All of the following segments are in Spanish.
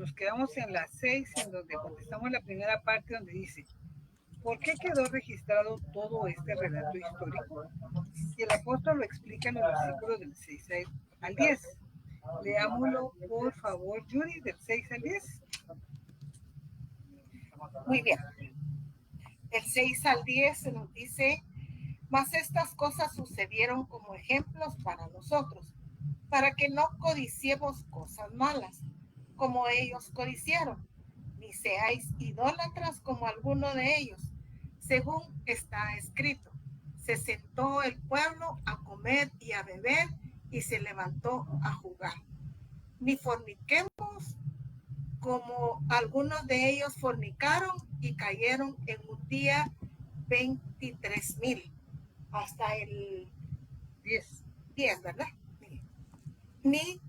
nos quedamos en la 6, en donde contestamos la primera parte donde dice, ¿por qué quedó registrado todo este relato histórico? Y el apóstol lo explica en los versículos del 6 al 10. Leámoslo, por favor, Yuri, del 6 al 10. Muy bien. Del 6 al 10 se nos dice, mas estas cosas sucedieron como ejemplos para nosotros, para que no codiciemos cosas malas, como ellos codiciaron, ni seáis idólatras como alguno de ellos, según está escrito. Se sentó el pueblo a comer y a beber, y se levantó a jugar. Ni forniquemos como algunos de ellos fornicaron y cayeron en un día 23,000, hasta el 10, ¿verdad? Ni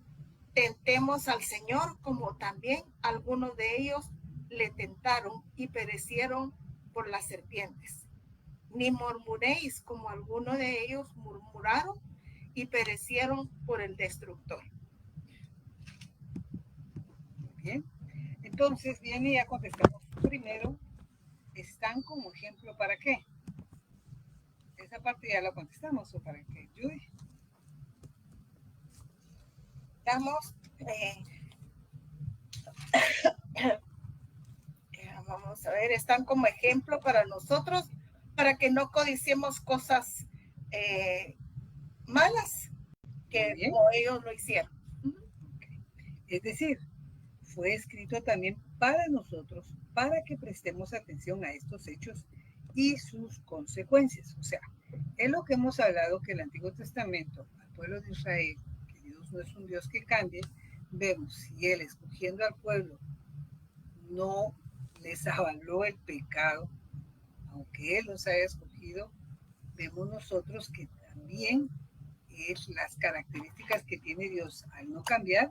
tentemos al Señor como también algunos de ellos le tentaron y perecieron por las serpientes. Ni murmuréis como algunos de ellos murmuraron y perecieron por el destructor. Bien, entonces viene y ya contestamos primero, ¿están como ejemplo para qué? Esa parte ya la contestamos, ¿o para qué, Judy? Vamos a ver, están como ejemplo para nosotros, para que no codiciemos cosas malas, que como ellos lo hicieron. Okay. Es decir, fue escrito también para nosotros, para que prestemos atención a estos hechos y sus consecuencias. O sea, es lo que hemos hablado, que el Antiguo Testamento, al pueblo de Israel, que Dios no es un Dios que cambie, vemos si Él, escogiendo al pueblo, no les avaló el pecado, aunque Él los haya escogido, vemos nosotros que también es las características que tiene Dios al no cambiar,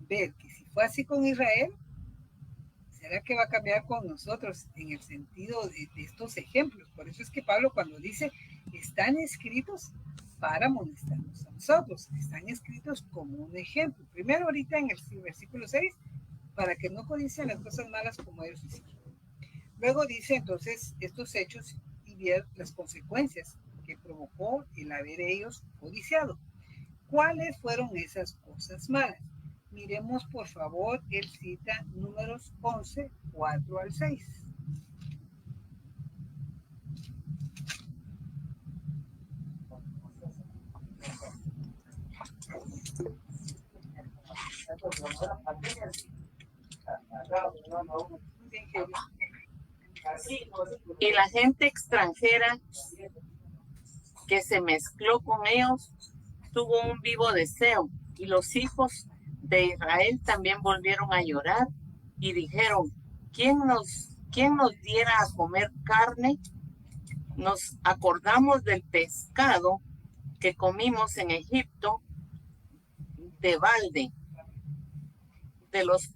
ver que si fue así con Israel, ¿será que va a cambiar con nosotros en el sentido de estos ejemplos? Por eso es que Pablo cuando dice, están escritos para amonestarnos a nosotros, están escritos como un ejemplo. Primero ahorita en el versículo 6, para que no codicien las cosas malas como ellos hicieron. Luego dice entonces estos hechos y ver las consecuencias que provocó el haber ellos codiciado. ¿Cuáles fueron esas cosas malas? Miremos por favor, él cita Números 11, 4 al 6. Y la gente extranjera que se mezcló con ellos tuvo un vivo deseo, y los hijos de Israel también volvieron a llorar y dijeron, ¿quién nos diera a comer carne? Nos acordamos del pescado que comimos en Egipto de balde, de los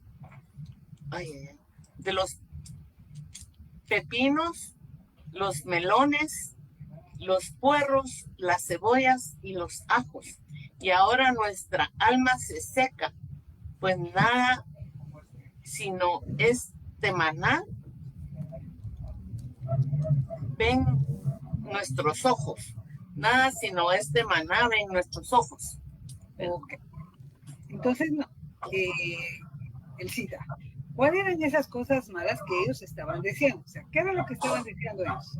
pepinos, los melones, los puerros, las cebollas y los ajos. Y ahora nuestra alma se seca, pues nada sino este maná ven nuestros ojos. Nada sino este maná ven nuestros ojos. Okay. Entonces, no, él cita, ¿cuáles eran esas cosas malas que ellos estaban diciendo? O sea, ¿qué era lo que estaban diciendo ellos?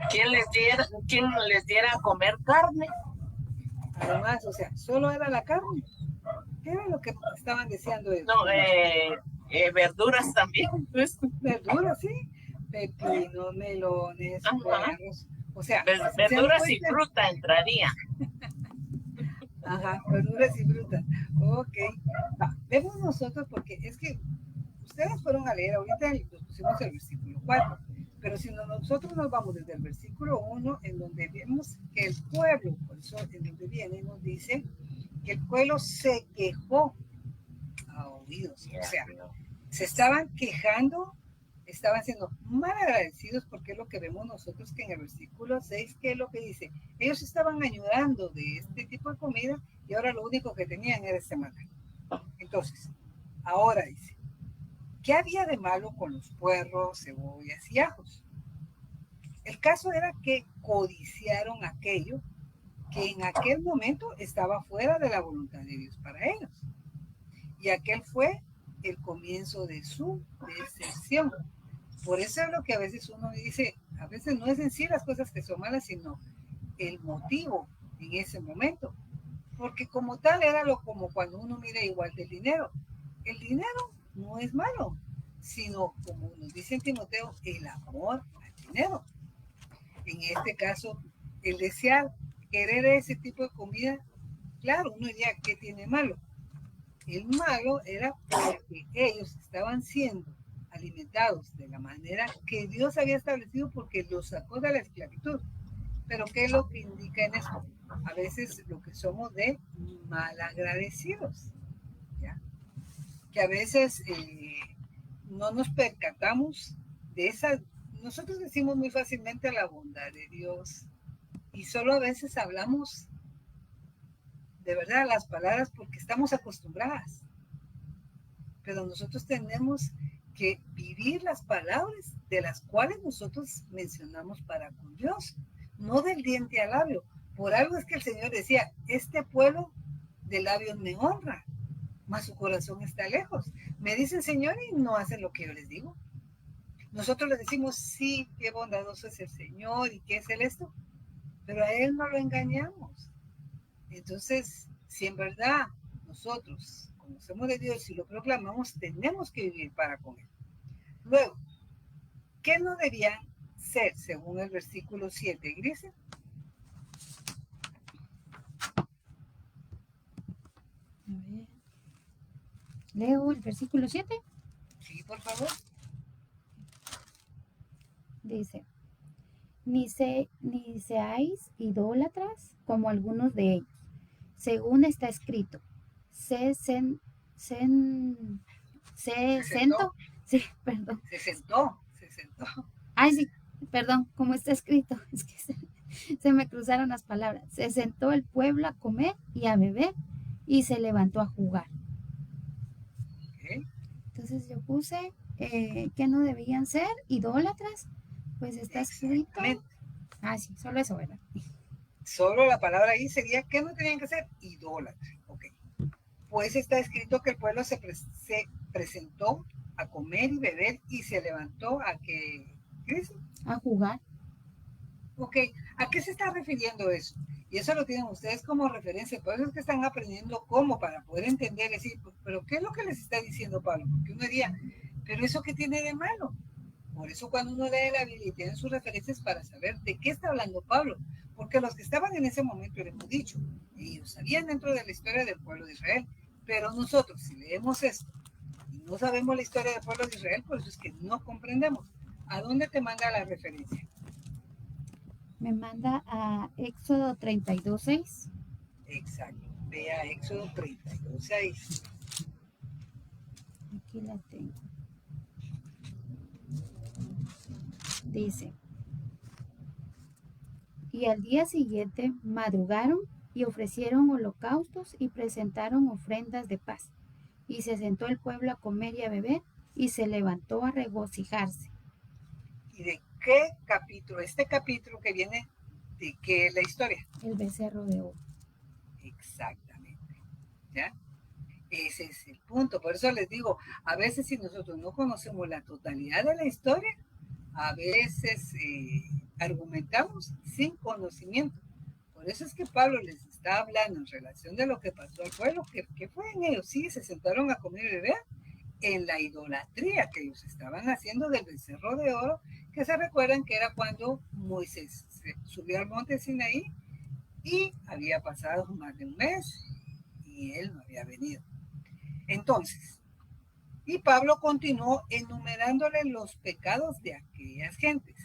¿Quién les diera a comer carne? Además, o sea, solo era la carne. ¿Qué era lo que estaban diciendo ellos? No, verduras también. Verduras, sí. Pepinos, melones, puerros. O sea, verduras y fruta entraría. Ajá, verduras y fruta. Ok. Vemos nosotros, porque es que ustedes fueron a leer, ahorita nos pusimos el versículo 4, pero si nosotros nos vamos desde el versículo 1, en donde vemos que el pueblo, por eso en donde viene, nos dice que el pueblo se quejó a oídos, o sea, se estaban quejando, estaban siendo mal agradecidos, porque es lo que vemos nosotros que en el versículo 6, que es lo que dice, ellos estaban ayudando de este tipo de comida y ahora lo único que tenían era este maná. Entonces, ahora dice, ¿qué había de malo con los puerros, cebollas y ajos? El caso era que codiciaron aquello que en aquel momento estaba fuera de la voluntad de Dios para ellos. Y aquel fue el comienzo de su decepción. Por eso es lo que a veces uno dice, a veces no es en sí las cosas que son malas, sino el motivo en ese momento. Porque como tal era como cuando uno mira igual del dinero. El dinero no es malo, sino como nos dice en Timoteo, el amor al dinero. En este caso, el desear, querer ese tipo de comida, claro, uno diría, ¿qué tiene malo? El malo era porque ellos estaban siendo alimentados de la manera que Dios había establecido porque los sacó de la esclavitud. Pero ¿qué es lo que indica en esto? A veces lo que somos de malagradecidos, ¿ya? Que a veces no nos percatamos de esa. Nosotros decimos muy fácilmente la bondad de Dios y solo a veces hablamos de verdad las palabras porque estamos acostumbradas. Pero nosotros tenemos que vivir las palabras de las cuales nosotros mencionamos para con Dios, no del diente al labio. Por algo es que el Señor decía, este pueblo de labios me honra, mas su corazón está lejos. Me dicen Señor y no hacen lo que yo les digo. Nosotros les decimos, sí, qué bondadoso es el Señor y qué es el esto, pero a Él no lo engañamos. Entonces, si en verdad nosotros conocemos de Dios y lo proclamamos, tenemos que vivir para con Él. Luego, ¿qué no debía ser según el versículo 7, Grise? A ver. Leo el versículo 7. Sí, por favor. Dice, ni seáis idólatras como algunos de ellos, según está escrito. Se sentó. Sí, perdón. Se sentó. Ay, sí, perdón, como está escrito. Es que se me cruzaron las palabras. Se sentó el pueblo a comer y a beber y se levantó a jugar. Okay. Entonces yo puse que no debían ser idólatras. Pues está escrito. Ah, sí, solo eso, ¿verdad? Solo la palabra ahí sería que no tenían que ser idólatras. Ok. Pues está escrito que el pueblo se presentó a comer y beber y se levantó a que... ¿Qué dice? A jugar. Ok, ¿a qué se está refiriendo eso? Y eso lo tienen ustedes como referencia, por eso es que están aprendiendo cómo para poder entender, decir, pero ¿qué es lo que les está diciendo Pablo? Porque uno diría, pero ¿eso qué tiene de malo? Por eso cuando uno lee la Biblia y tiene sus referencias para saber de qué está hablando Pablo, porque los que estaban en ese momento, le hemos dicho, ellos sabían dentro de la historia del pueblo de Israel, pero nosotros si leemos esto y no sabemos la historia del pueblo de Israel, por eso es que no comprendemos. ¿A dónde te manda la referencia? Me manda a Éxodo 32:6. Exacto. Ve a Éxodo 32:6. Aquí la tengo. Dice, y al día siguiente madrugaron y ofrecieron holocaustos y presentaron ofrendas de paz. Y se sentó el pueblo a comer y a beber y se levantó a regocijarse. ¿Y de qué capítulo? Este capítulo que viene, ¿de qué es la historia? El becerro de oro. Exactamente. ¿Ya? Ese es el punto. Por eso les digo, a veces si nosotros no conocemos la totalidad de la historia, a veces argumentamos sin conocimiento. Por eso es que Pablo les está hablando en relación de lo que pasó al pueblo, que fue en ellos. Sí, se sentaron a comer y beber en la idolatría que ellos estaban haciendo del becerro de oro, que se recuerdan que era cuando Moisés subió al monte Sinaí y había pasado más de un mes y él no había venido. Entonces, y Pablo continuó enumerándole los pecados de aquellas gentes.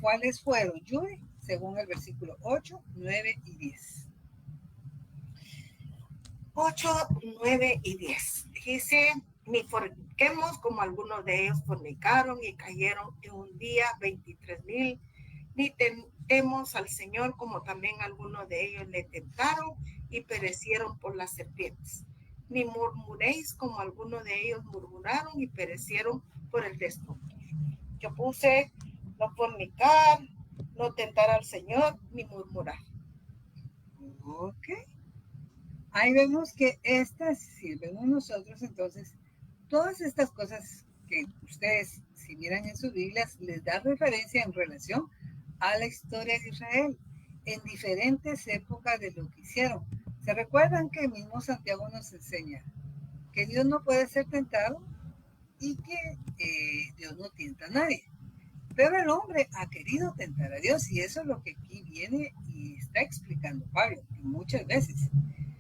¿Cuáles fueron, Yuri? Según el versículo 8, 9 y 10. 8, 9 y 10. Dice, ni forniquemos como algunos de ellos fornicaron y cayeron en un día 23,000, ni tentemos al Señor como también algunos de ellos le tentaron y perecieron por las serpientes. ni murmuréis como algunos de ellos murmuraron y perecieron por el destructor. Yo puse no fornicar, no tentar al Señor, ni murmurar. Ok. Ahí vemos que estas, si vemos nosotros, entonces, todas estas cosas que ustedes, si miran en sus Biblias, les da referencia en relación a la historia de Israel en diferentes épocas de lo que hicieron. ¿Se recuerdan que el mismo Santiago nos enseña que Dios no puede ser tentado y que Dios no tienta a nadie? Pero el hombre ha querido tentar a Dios y eso es lo que aquí viene y está explicando Pablo muchas veces.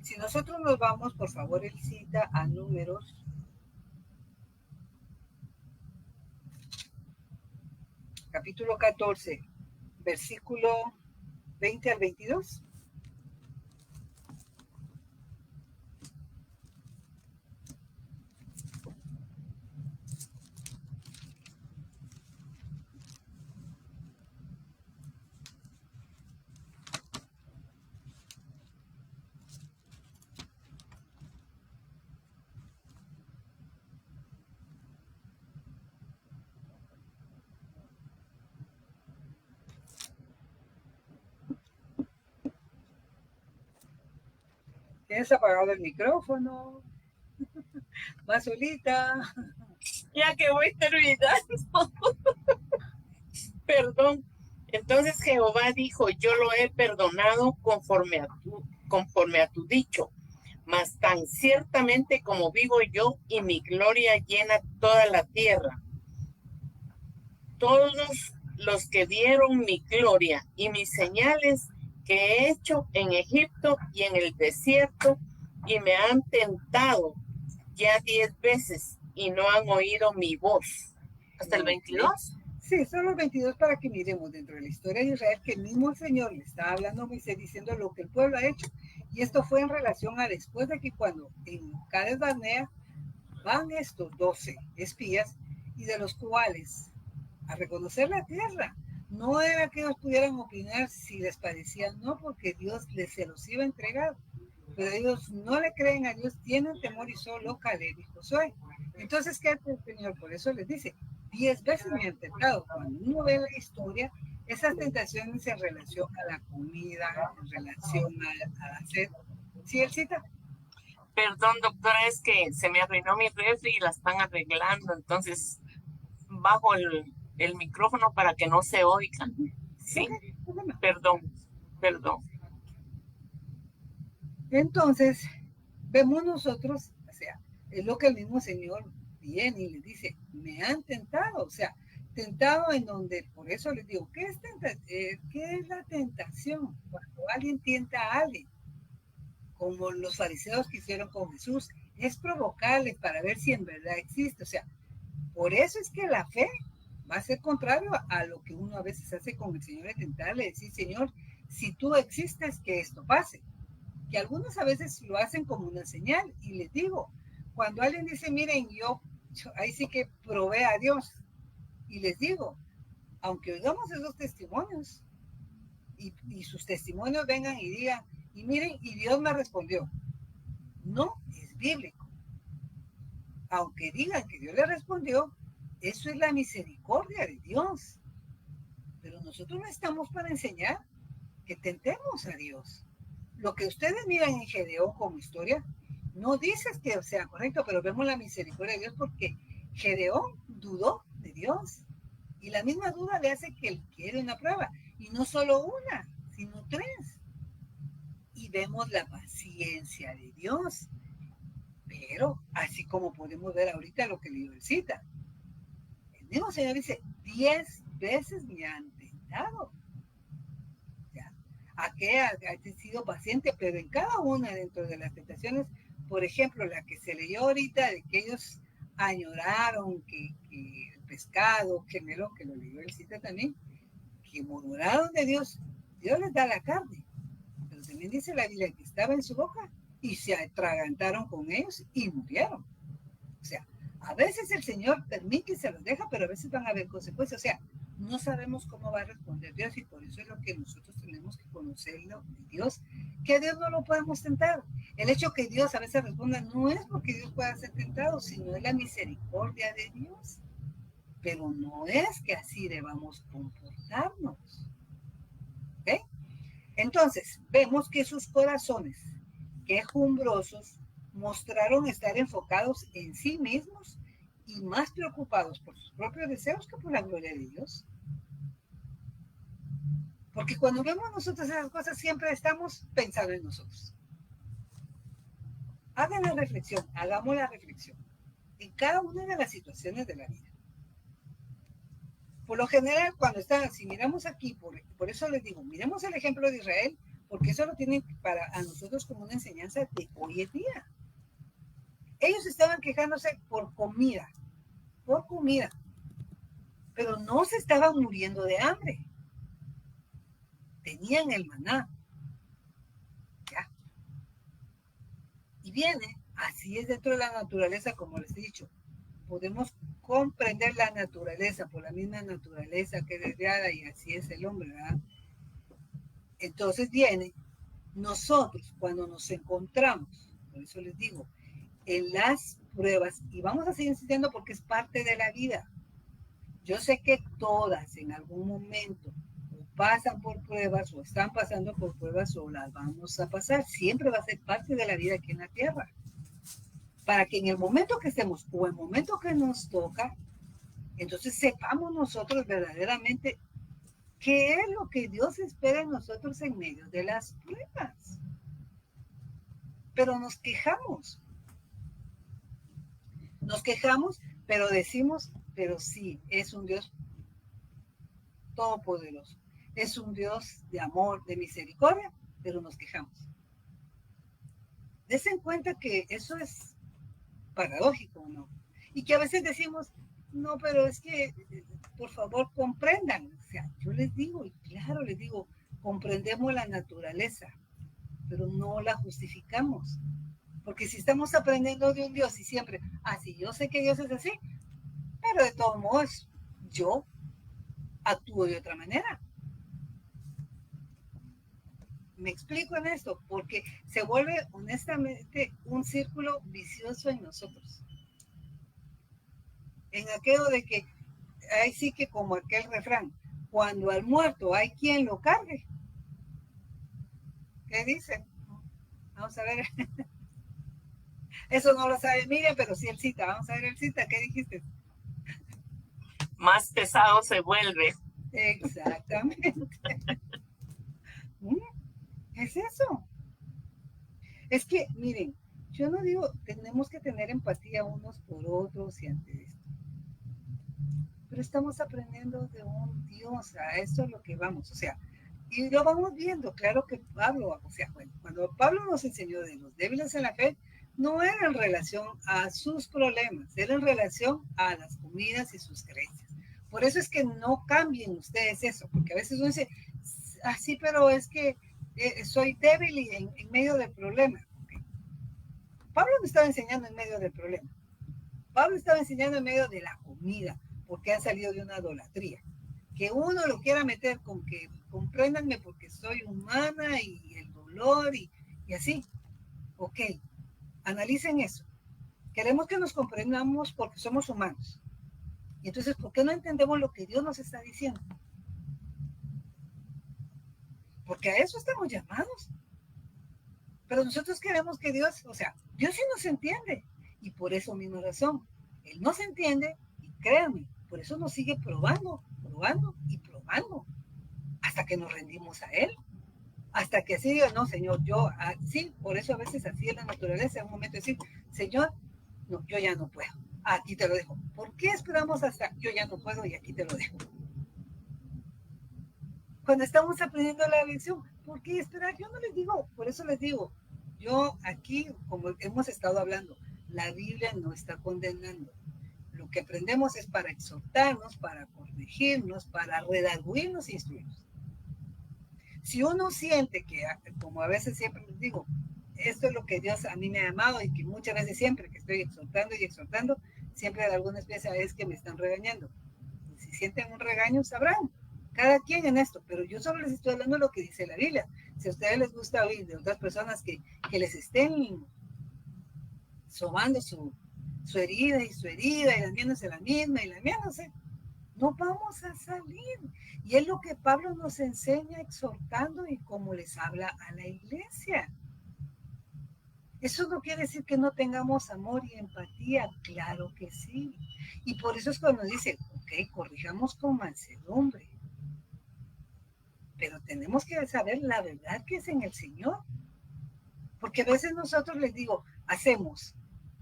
Si nosotros nos vamos, por favor, él cita a Números, capítulo 14, versículo 20 al 22. ¿Tienes apagado el micrófono? Más solita. Ya que voy terminando. Perdón. Entonces Jehová dijo, yo lo he perdonado conforme a tu dicho, mas tan ciertamente como vivo yo y mi gloria llena toda la tierra. Todos los que vieron mi gloria y mis señales que he hecho en Egipto y en el desierto, y me han tentado ya 10 veces y no han oído mi voz. ¿Hasta el 22? Sí, son los 22 para que miremos dentro de la historia de Israel que el mismo Señor le está hablando a Moisés diciendo lo que el pueblo ha hecho. Y esto fue en relación a después de que cuando en Cades Barnea van estos 12 espías y de los cuales a reconocer la tierra. No era que ellos pudieran opinar si les parecía no, porque Dios se los iba a entregar. Pero ellos no le creen a Dios, tienen temor y solo Caleb y Josué. Entonces, ¿qué hace el Señor? Por eso les dice, 10 veces me han tentado. Cuando uno ve la historia, esas tentaciones en relación a la comida, en relación a hacer. ¿Sí, él cita? Perdón, doctora, es que se me arruinó mi refri y la están arreglando, entonces bajo el micrófono para que no se oiga. Sí, Okay. Perdón. Entonces, vemos nosotros, o sea, es lo que el mismo Señor viene y le dice, me han tentado, o sea, tentado en donde, por eso les digo, ¿qué es la tentación? Cuando alguien tienta a alguien, como los fariseos que hicieron con Jesús, es provocarle para ver si en verdad existe, o sea, por eso es que la fe va a ser contrario a lo que uno a veces hace con el Señor, de tentarle, decir, Señor, si tú existes, que esto pase. Que algunos a veces lo hacen como una señal. Y les digo, cuando alguien dice, miren, yo ahí sí que probé a Dios. Y les digo, aunque oigamos esos testimonios y sus testimonios vengan y digan, y miren, y Dios me respondió. No es bíblico. Aunque digan que Dios le respondió, eso es la misericordia de Dios. Pero nosotros no estamos para enseñar que tentemos a Dios. Lo que ustedes miran en Gedeón como historia, no dices que sea correcto, pero vemos la misericordia de Dios porque Gedeón dudó de Dios. Y la misma duda le hace que él quiere una prueba. Y no solo una, sino 3. Y vemos la paciencia de Dios. Pero así como podemos ver ahorita lo que le cita, el mismo Señor dice, 10 veces me han tentado. A que ha sido paciente, pero en cada una dentro de las tentaciones, por ejemplo, la que se leyó ahorita de que ellos añoraron que el pescado, que melón, que lo leyó el cita también, que murmuraron de Dios, Dios les da la carne, pero también dice la Biblia que estaba en su boca y se atragantaron con ellos y murieron. O sea, a veces el Señor permite y se los deja, pero a veces van a haber consecuencias. O sea, No sabemos cómo va a responder Dios y por eso es lo que nosotros tenemos que conocerlo de Dios, que a Dios no lo podemos tentar. El hecho que Dios a veces responda no es porque Dios pueda ser tentado, sino es la misericordia de Dios. Pero no es que así debamos comportarnos. ¿Ok? Entonces, vemos que sus corazones, quejumbrosos, mostraron estar enfocados en sí mismos y más preocupados por sus propios deseos que por la gloria de Dios. Porque cuando vemos nosotros esas cosas, siempre estamos pensando en nosotros. Hagan la reflexión, hagamos la reflexión en cada una de las situaciones de la vida. Por lo general, cuando están, si miramos aquí, por eso les digo, miremos el ejemplo de Israel, porque eso lo tienen para a nosotros como una enseñanza de hoy en día. Ellos estaban quejándose por comida, pero no se estaban muriendo de hambre. Tenían el maná. ¿Ya? Y viene, así es dentro de la naturaleza, como les he dicho. Podemos comprender la naturaleza por la misma naturaleza que es desviada y así es el hombre, ¿verdad? Entonces viene, nosotros cuando nos encontramos, por eso les digo, en las pruebas, y vamos a seguir insistiendo porque es parte de la vida. Yo sé que todas en algún momento o pasan por pruebas o están pasando por pruebas o las vamos a pasar. Siempre va a ser parte de la vida aquí en la tierra. Para que en el momento que estemos o en el momento que nos toca, entonces sepamos nosotros verdaderamente qué es lo que Dios espera en nosotros en medio de las pruebas. Pero nos quejamos, pero decimos, pero sí, es un Dios todopoderoso. Es un Dios de amor, de misericordia, pero nos quejamos. Desen cuenta que eso es paradójico, ¿no? Y que a veces decimos, no, pero es que, por favor, comprendan. O sea, yo les digo, y claro, les digo, comprendemos la naturaleza, pero no la justificamos. Porque si estamos aprendiendo de un Dios y siempre, sí, yo sé que Dios es así, pero de todos modos, yo actúo de otra manera. Me explico en esto, porque se vuelve honestamente un círculo vicioso en nosotros. En aquello de que, ahí sí que como aquel refrán, cuando al muerto hay quien lo cargue. ¿Qué dice? Vamos a ver. Eso no lo sabe Miriam, pero sí el cita. Vamos a ver el cita. ¿Qué dijiste? Más pesado se vuelve. Exactamente. Es eso. Es que, miren, yo no digo, tenemos que tener empatía unos por otros y ante esto. Pero estamos aprendiendo de un Dios, a esto es lo que vamos, o sea, y lo vamos viendo, claro que Pablo, o sea, bueno, cuando Pablo nos enseñó de los débiles en la fe, no era en relación a sus problemas, era en relación a las comidas y sus creencias. Por eso es que no cambien ustedes eso, porque a veces uno dice, sí, pero es que soy débil y en medio del problema. Okay. Pablo no estaba enseñando en medio del problema. Pablo estaba enseñando en medio de la comida, porque han salido de una idolatría. Que uno lo quiera meter con que compréndanme porque soy humana y el dolor y así. Ok, analicen eso. Queremos que nos comprendamos porque somos humanos. Y entonces, ¿por qué no entendemos lo que Dios nos está diciendo? Porque a eso estamos llamados. Pero nosotros queremos que Dios, o sea, Dios sí nos entiende. Y por eso misma razón, Él nos entiende y créanme, por eso nos sigue probando y probando hasta que nos rendimos a Él. Hasta que así diga, no, Señor, yo, sí, por eso a veces así es la naturaleza, en un momento decir, Señor, no, yo ya no puedo, aquí te lo dejo. ¿Por qué esperamos hasta yo ya no puedo y aquí te lo dejo? Cuando estamos aprendiendo la lección, ¿por qué esperar? Yo no les digo, por eso les digo, yo aquí, como hemos estado hablando, la Biblia no está condenando. Lo que aprendemos es para exhortarnos, para corregirnos, para redarguirnos e instruirnos. Si uno siente que, como a veces siempre les digo, esto es lo que Dios a mí me ha amado y que muchas veces siempre que estoy exhortando y exhortando, siempre de alguna especie es que me están regañando. si sienten un regaño, sabrán. Cada quien en esto, pero yo solo les estoy hablando de lo que dice la Biblia. Si a ustedes les gusta oír de otras personas que les estén sobando su herida y lamiéndose la misma y lamiéndose, no vamos a salir. Y es lo que Pablo nos enseña exhortando y como les habla a la iglesia. Eso no quiere decir que no tengamos amor y empatía, claro que sí. Y por eso es cuando dice, ok, corrijamos con mansedumbre. Pero tenemos que saber la verdad que es en el Señor. Porque a veces nosotros les digo, hacemos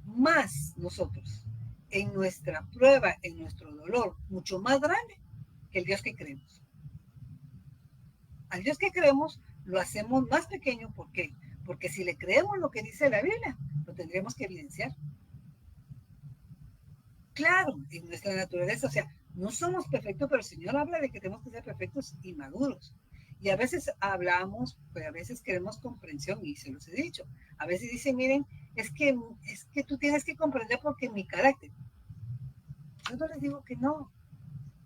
más nosotros en nuestra prueba, en nuestro dolor, mucho más grande que el Dios que creemos. Al Dios que creemos lo hacemos más pequeño. ¿Por qué? Porque si le creemos lo que dice la Biblia, lo tendríamos que evidenciar. Claro, en nuestra naturaleza, o sea, no somos perfectos, pero el Señor habla de que tenemos que ser perfectos y maduros. Y a veces hablamos, pero a veces queremos comprensión, y se los he dicho. A veces dicen, miren, es que tú tienes que comprender porque mi carácter. Yo no les digo que no,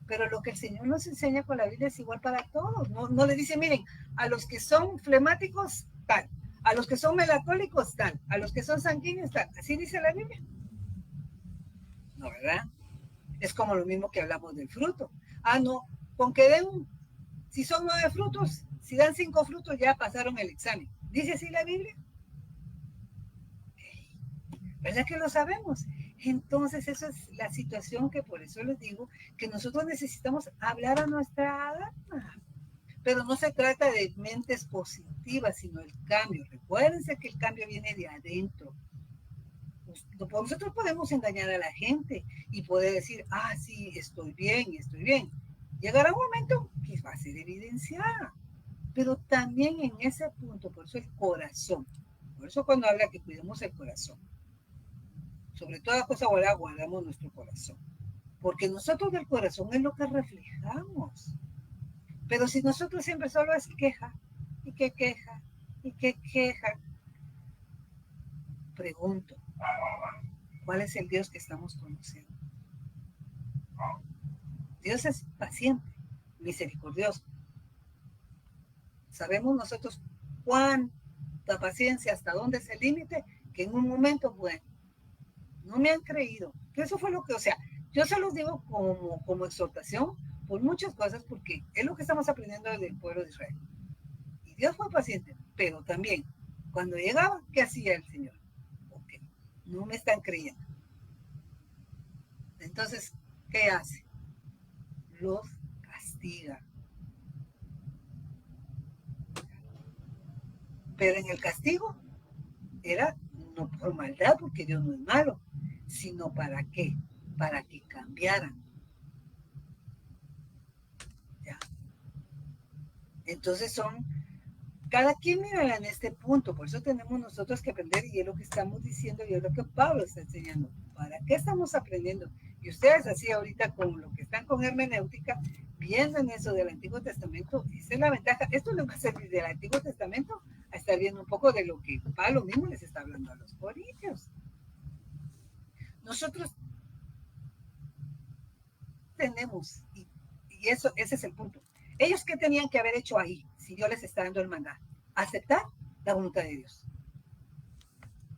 pero lo que el Señor nos enseña con la Biblia es igual para todos. No le dice, miren, a los que son flemáticos, tal. A los que son melancólicos, tal. A los que son sanguíneos, tal. Así dice la Biblia. No, ¿verdad? Es como lo mismo que hablamos del fruto. No, con que den, si son 9 frutos, si dan 5 frutos, ya pasaron el examen. ¿Dice así la Biblia? ¿Verdad que lo sabemos? Entonces, esa es la situación que por eso les digo que nosotros necesitamos hablar a nuestra alma. Pero no se trata de mentes positivas, sino el cambio. Recuérdense que el cambio viene de adentro. Nosotros podemos engañar a la gente y poder decir, sí, estoy bien. Llegará un momento que va a ser evidenciada. Pero también en ese punto, por eso el corazón. Por eso cuando habla que cuidemos el corazón. Sobre toda cosa guardamos nuestro corazón. Porque nosotros del corazón es lo que reflejamos. Pero si nosotros siempre solo es queja, y que queja, pregunto, ¿cuál es el Dios que estamos conociendo? Dios es paciente, misericordioso. Sabemos nosotros cuánta paciencia, hasta dónde es el límite, que en un momento, bueno, no me han creído. Que eso fue lo que, yo se los digo como exhortación por muchas cosas, porque es lo que estamos aprendiendo del pueblo de Israel. Y Dios fue paciente, pero también, cuando llegaba, ¿qué hacía el Señor? Ok, no me están creyendo. Entonces, ¿qué hace? Los castiga. Pero en el castigo era no por maldad, porque Dios no es malo, sino ¿para qué? Para que cambiaran. ¿Ya? Entonces cada quien mira en este punto, por eso tenemos nosotros que aprender, y es lo que estamos diciendo y es lo que Pablo está enseñando. ¿Para qué estamos aprendiendo? Y ustedes así ahorita con lo que están con hermenéutica, viendo en eso del Antiguo Testamento, esa es la ventaja. Esto les va a servir del Antiguo Testamento a estar viendo un poco de lo que Pablo mismo les está hablando a los corintios. Nosotros tenemos, y ese es el punto. Ellos, ¿qué tenían que haber hecho ahí? Si Dios les está dando el mandato, aceptar la voluntad de Dios.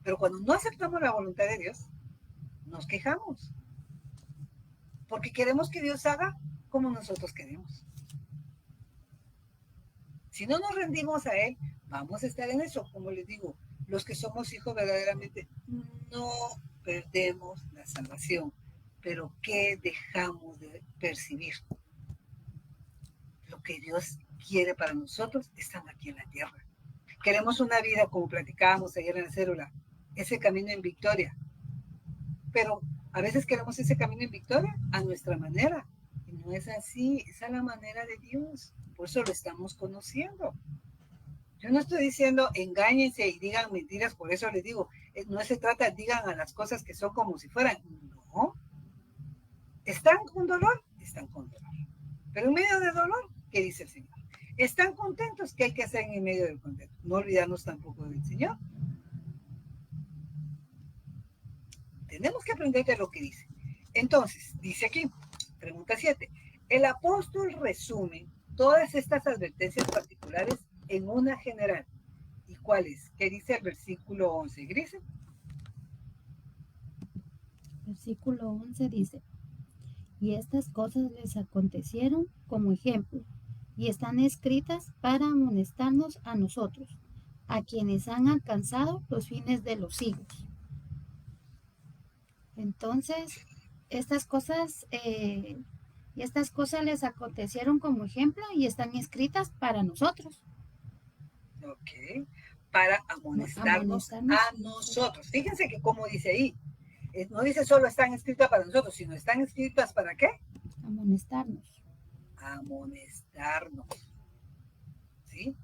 Pero cuando no aceptamos la voluntad de Dios, nos quejamos. Porque queremos que Dios haga como nosotros queremos. Si no nos rendimos a Él, vamos a estar en eso. Como les digo, los que somos hijos verdaderamente no perdemos la salvación. Pero ¿qué dejamos de percibir? Lo que Dios quiere para nosotros estando aquí en la tierra. Queremos una vida, como platicábamos ayer en la célula, ese camino en victoria. Pero a veces queremos ese camino en victoria a nuestra manera. Y no es así, esa es la manera de Dios. Por eso lo estamos conociendo. Yo no estoy diciendo engáñense y digan mentiras, por eso les digo, no se trata, digan a las cosas que son como si fueran. No. ¿Están con dolor? Están con dolor. Pero en medio de dolor, ¿qué dice el Señor? ¿Están contentos? ¿Qué hay que hacer en medio del contento? No olvidarnos tampoco del Señor. Tenemos que aprender de lo que dice. Entonces, dice aquí, pregunta 7. El apóstol resume todas estas advertencias particulares en una general. ¿Y cuál es? ¿Qué dice el versículo 11, Grise? Versículo 11 dice, y estas cosas les acontecieron como ejemplo, y están escritas para amonestarnos a nosotros, a quienes han alcanzado los fines de los siglos. Entonces, estas cosas les acontecieron como ejemplo y están escritas para nosotros. Ok. Para amonestarnos a nosotros. Fíjense que como dice ahí, no dice solo están escritas para nosotros, sino están escritas para ¿qué? Amonestarnos. Amonestarnos. ¿Sí?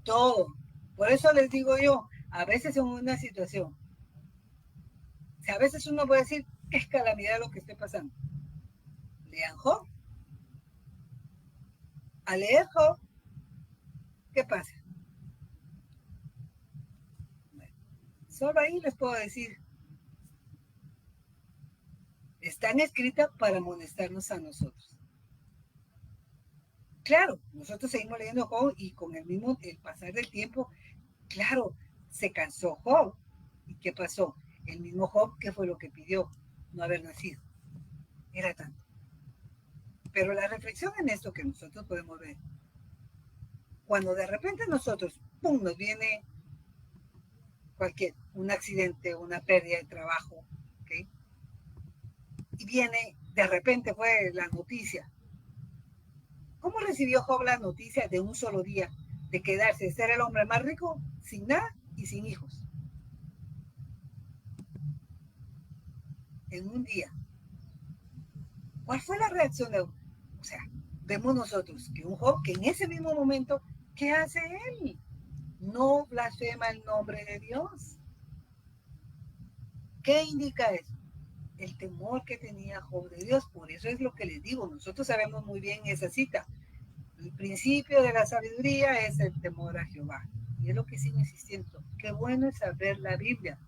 Todo. Por eso les digo yo, a veces en una situación, a veces uno puede decir, qué es calamidad lo que esté pasando. Lean Job. Al leer Job, ¿qué pasa? Bueno, solo ahí les puedo decir, están escritas para amonestarnos a nosotros. Claro, nosotros seguimos leyendo Job y con el pasar del tiempo, claro, se cansó Job. ¿Y qué pasó? El mismo Job, ¿qué fue lo que pidió? No haber nacido. Era tanto. Pero la reflexión en esto que nosotros podemos ver, cuando de repente nosotros, pum, nos viene un accidente, una pérdida de trabajo, ¿ok? Y viene, de repente fue la noticia. ¿Cómo recibió Job la noticia de un solo día de quedarse, de ser el hombre más rico, sin nada y sin hijos? En un día. ¿Cuál fue la reacción de? O sea, vemos nosotros que un Job que en ese mismo momento, ¿qué hace él? No blasfema el nombre de Dios. ¿Qué indica eso? El temor que tenía Job de Dios. Por eso es lo que les digo. Nosotros sabemos muy bien esa cita. El principio de la sabiduría es el temor a Jehová. Y es lo que sigo insistiendo. Qué bueno es saber la Biblia,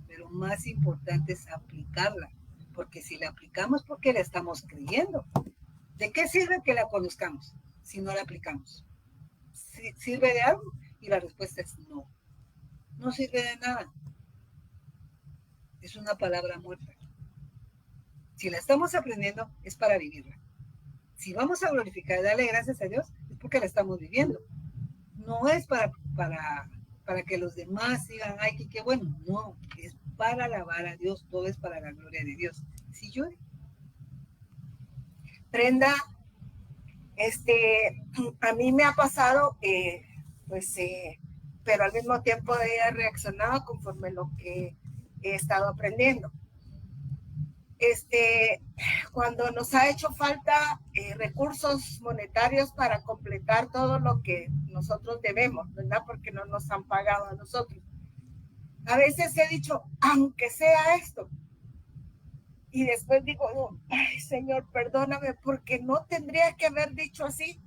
pero más importante es aplicarla. Porque si la aplicamos, ¿por qué la estamos creyendo? ¿De qué sirve que la conozcamos si no la aplicamos? ¿Sirve de algo? Y la respuesta es no. No sirve de nada. Es una palabra muerta. Si la estamos aprendiendo, es para vivirla. Si vamos a glorificar y darle gracias a Dios, es porque la estamos viviendo. No es para que los demás digan, ay, qué bueno. No, es para alabar a Dios. Todo es para la gloria de Dios. ¿Sí, Judy? Brenda, a mí me ha pasado, pero al mismo tiempo he reaccionado conforme lo que he estado aprendiendo. Cuando nos ha hecho falta recursos monetarios para completar todo lo que nosotros debemos, ¿verdad? Porque no nos han pagado a nosotros. A veces he dicho, aunque sea esto. Y después digo, ay, Señor, perdóname, porque no tendría que haber dicho así.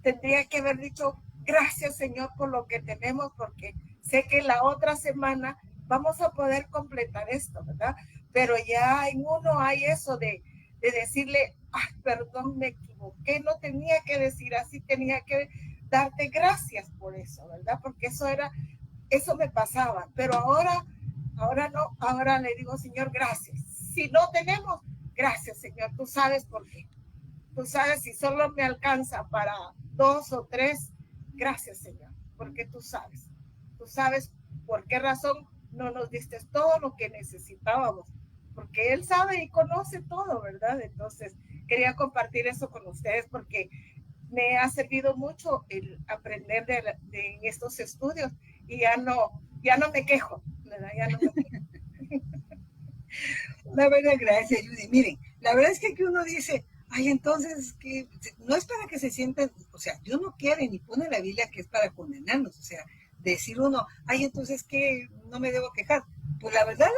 Tendría que haber dicho, gracias, Señor, por lo que tenemos, porque sé que la otra semana vamos a poder completar esto, ¿verdad? Pero ya en uno hay eso de decirle, ay, perdón, me equivoqué, no tenía que decir así, tenía que darte gracias por eso, ¿verdad? Porque eso me pasaba, pero ahora no, ahora le digo, Señor, gracias. Si no tenemos, gracias, Señor, tú sabes por qué. Tú sabes si solo me alcanza para 2 o 3, gracias, Señor, porque tú sabes por qué razón no nos diste todo lo que necesitábamos, porque Él sabe y conoce todo, ¿verdad? Entonces, quería compartir eso con ustedes porque me ha servido mucho el aprender de estos estudios y ya no me quejo, ¿verdad? Ya no me quejo. La verdad, gracias, Judy. Miren, la verdad es que aquí uno dice, ay, entonces, que no es para que se sientan, o sea, Dios no quiere ni pone la Biblia que es para condenarnos, o sea, decir uno, ay, entonces, ¿qué? No me debo quejar. Pues la verdad,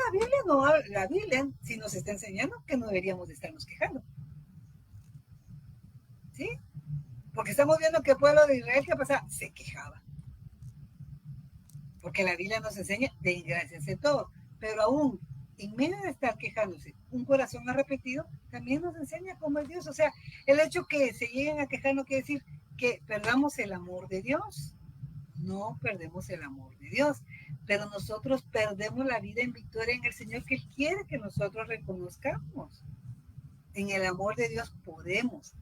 la Biblia sí nos está enseñando que no deberíamos de estarnos quejando. ¿Sí? Porque estamos viendo que el pueblo de Israel, ¿qué pasa? Se quejaba. Porque la Biblia nos enseña de gracias en todo. Pero aún en medio de estar quejándose, un corazón arrepentido también nos enseña cómo es Dios. O sea, el hecho que se lleguen a quejar no quiere decir que perdamos el amor de Dios. No perdemos el amor de Dios, pero nosotros perdemos la vida en victoria en el Señor, que Él quiere que nosotros reconozcamos. En el amor de Dios podemos,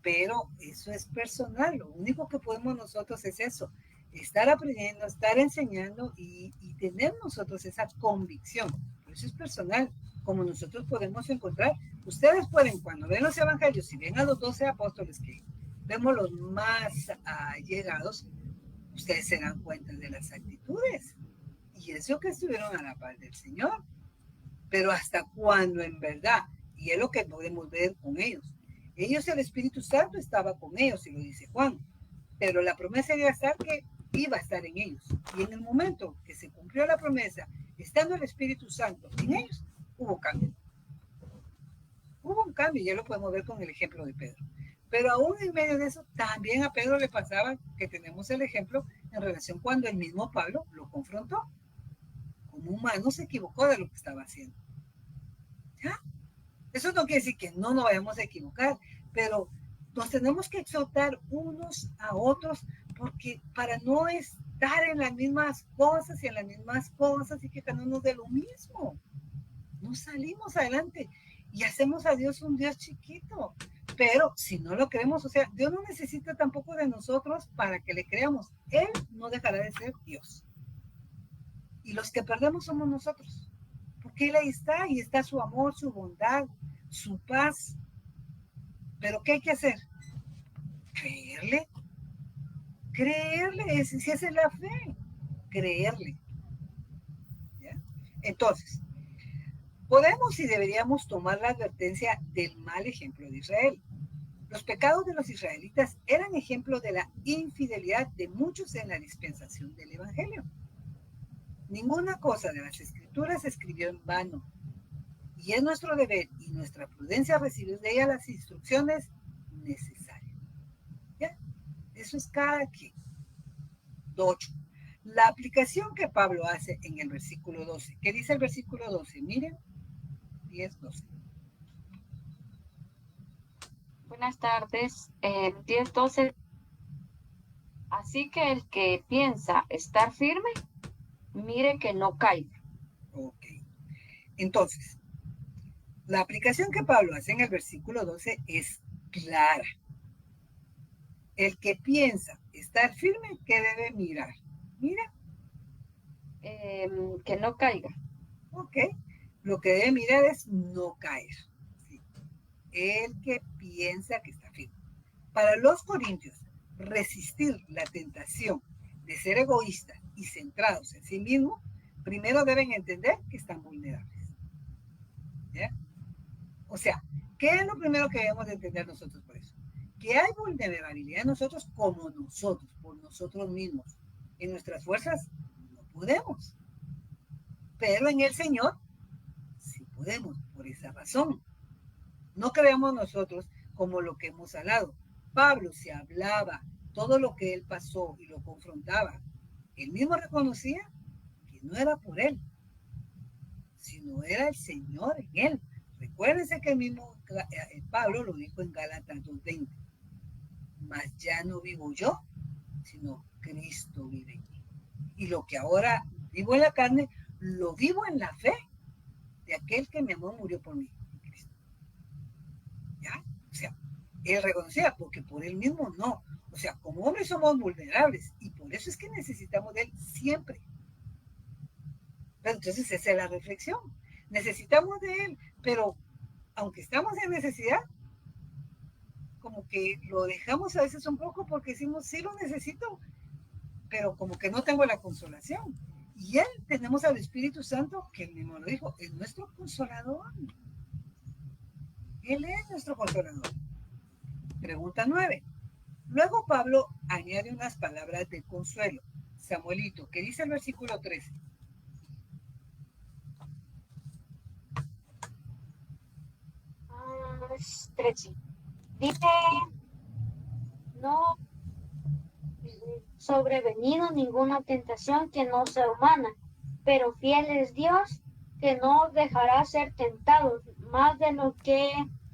pero eso es personal. Lo único que podemos nosotros es eso, estar aprendiendo, estar enseñando y tener nosotros esa convicción. Eso es personal, como nosotros podemos encontrar. Ustedes pueden, cuando ven los evangelios, si ven a los 12 apóstoles, que vemos los más allegados, ustedes se dan cuenta de las actitudes y eso que estuvieron a la par del Señor. Pero hasta cuando en verdad, y es lo que podemos ver con ellos, el Espíritu Santo estaba con ellos, y lo dice Juan, pero la promesa iba a estar que iba a estar en ellos. Y en el momento que se cumplió la promesa, estando el Espíritu Santo en ellos, hubo cambio. Hubo un cambio, ya lo podemos ver con el ejemplo de Pedro. Pero aún en medio de eso, también a Pedro le pasaba que tenemos el ejemplo en relación cuando el mismo Pablo lo confrontó. Como humano se equivocó de lo que estaba haciendo. ¿Ya? Eso no quiere decir que no nos vayamos a equivocar, pero nos tenemos que exhortar unos a otros, porque para no estar en las mismas cosas y quejándonos de lo mismo, no salimos adelante y hacemos a Dios un Dios chiquito. Pero si no lo creemos, o sea, Dios no necesita tampoco de nosotros para que le creamos. Él no dejará de ser Dios. Y los que perdemos somos nosotros. Porque Él ahí está, y está su amor, su bondad, su paz. Pero ¿qué hay que hacer? Creerle. Creerle, si esa es la fe. Creerle. ¿Ya? Entonces, podemos y deberíamos tomar la advertencia del mal ejemplo de Israel. Los pecados de los israelitas eran ejemplo de la infidelidad de muchos en la dispensación del Evangelio. Ninguna cosa de las Escrituras se escribió en vano, y es nuestro deber y nuestra prudencia recibir de ella las instrucciones necesarias. ¿Ya? Eso es cada quien. 8. La aplicación que Pablo hace en el versículo 12. ¿Qué dice el versículo 12? Miren, 10, 12. Buenas tardes. 10:12. Así que el que piensa estar firme, mire que no caiga. Ok. Entonces, la aplicación que Pablo hace en el versículo 12 es clara. El que piensa estar firme, ¿qué debe mirar? Mira. Que no caiga. Ok. Lo que debe mirar es no caer. ¿Sí? El que piensa que está firme. Para los corintios, resistir la tentación de ser egoístas y centrados en sí mismos, primero deben entender que están vulnerables. ¿Ya? O sea, ¿qué es lo primero que debemos de entender nosotros por eso? Que hay vulnerabilidad en nosotros como nosotros, por nosotros mismos. En nuestras fuerzas no podemos. Pero en el Señor sí podemos, por esa razón. No creemos nosotros como lo que hemos hablado. Pablo se hablaba todo lo que él pasó y lo confrontaba. Él mismo reconocía que no era por él, sino era el Señor en él. Recuérdense que el mismo Pablo lo dijo en Gálatas 2:20. Mas ya no vivo yo, sino Cristo vive en mí. Y lo que ahora vivo en la carne, lo vivo en la fe de aquel que me amó y murió por mí, Cristo. ¿Ya? O sea, él reconocía, porque por él mismo no. O sea, como hombres somos vulnerables y por eso es que necesitamos de él siempre. Pero entonces esa es la reflexión. Necesitamos de él, pero aunque estamos en necesidad, como que lo dejamos a veces un poco porque decimos, sí lo necesito, pero como que no tengo la consolación. Y él, tenemos al Espíritu Santo, que él mismo lo dijo, es nuestro consolador. Él es nuestro consolador. Pregunta 9. Luego Pablo añade unas palabras de consuelo. Samuelito, ¿qué dice el versículo 13? Es 13. Dice, no sobrevenido ninguna tentación que no sea humana, pero fiel es Dios que no os dejará ser tentados más de lo que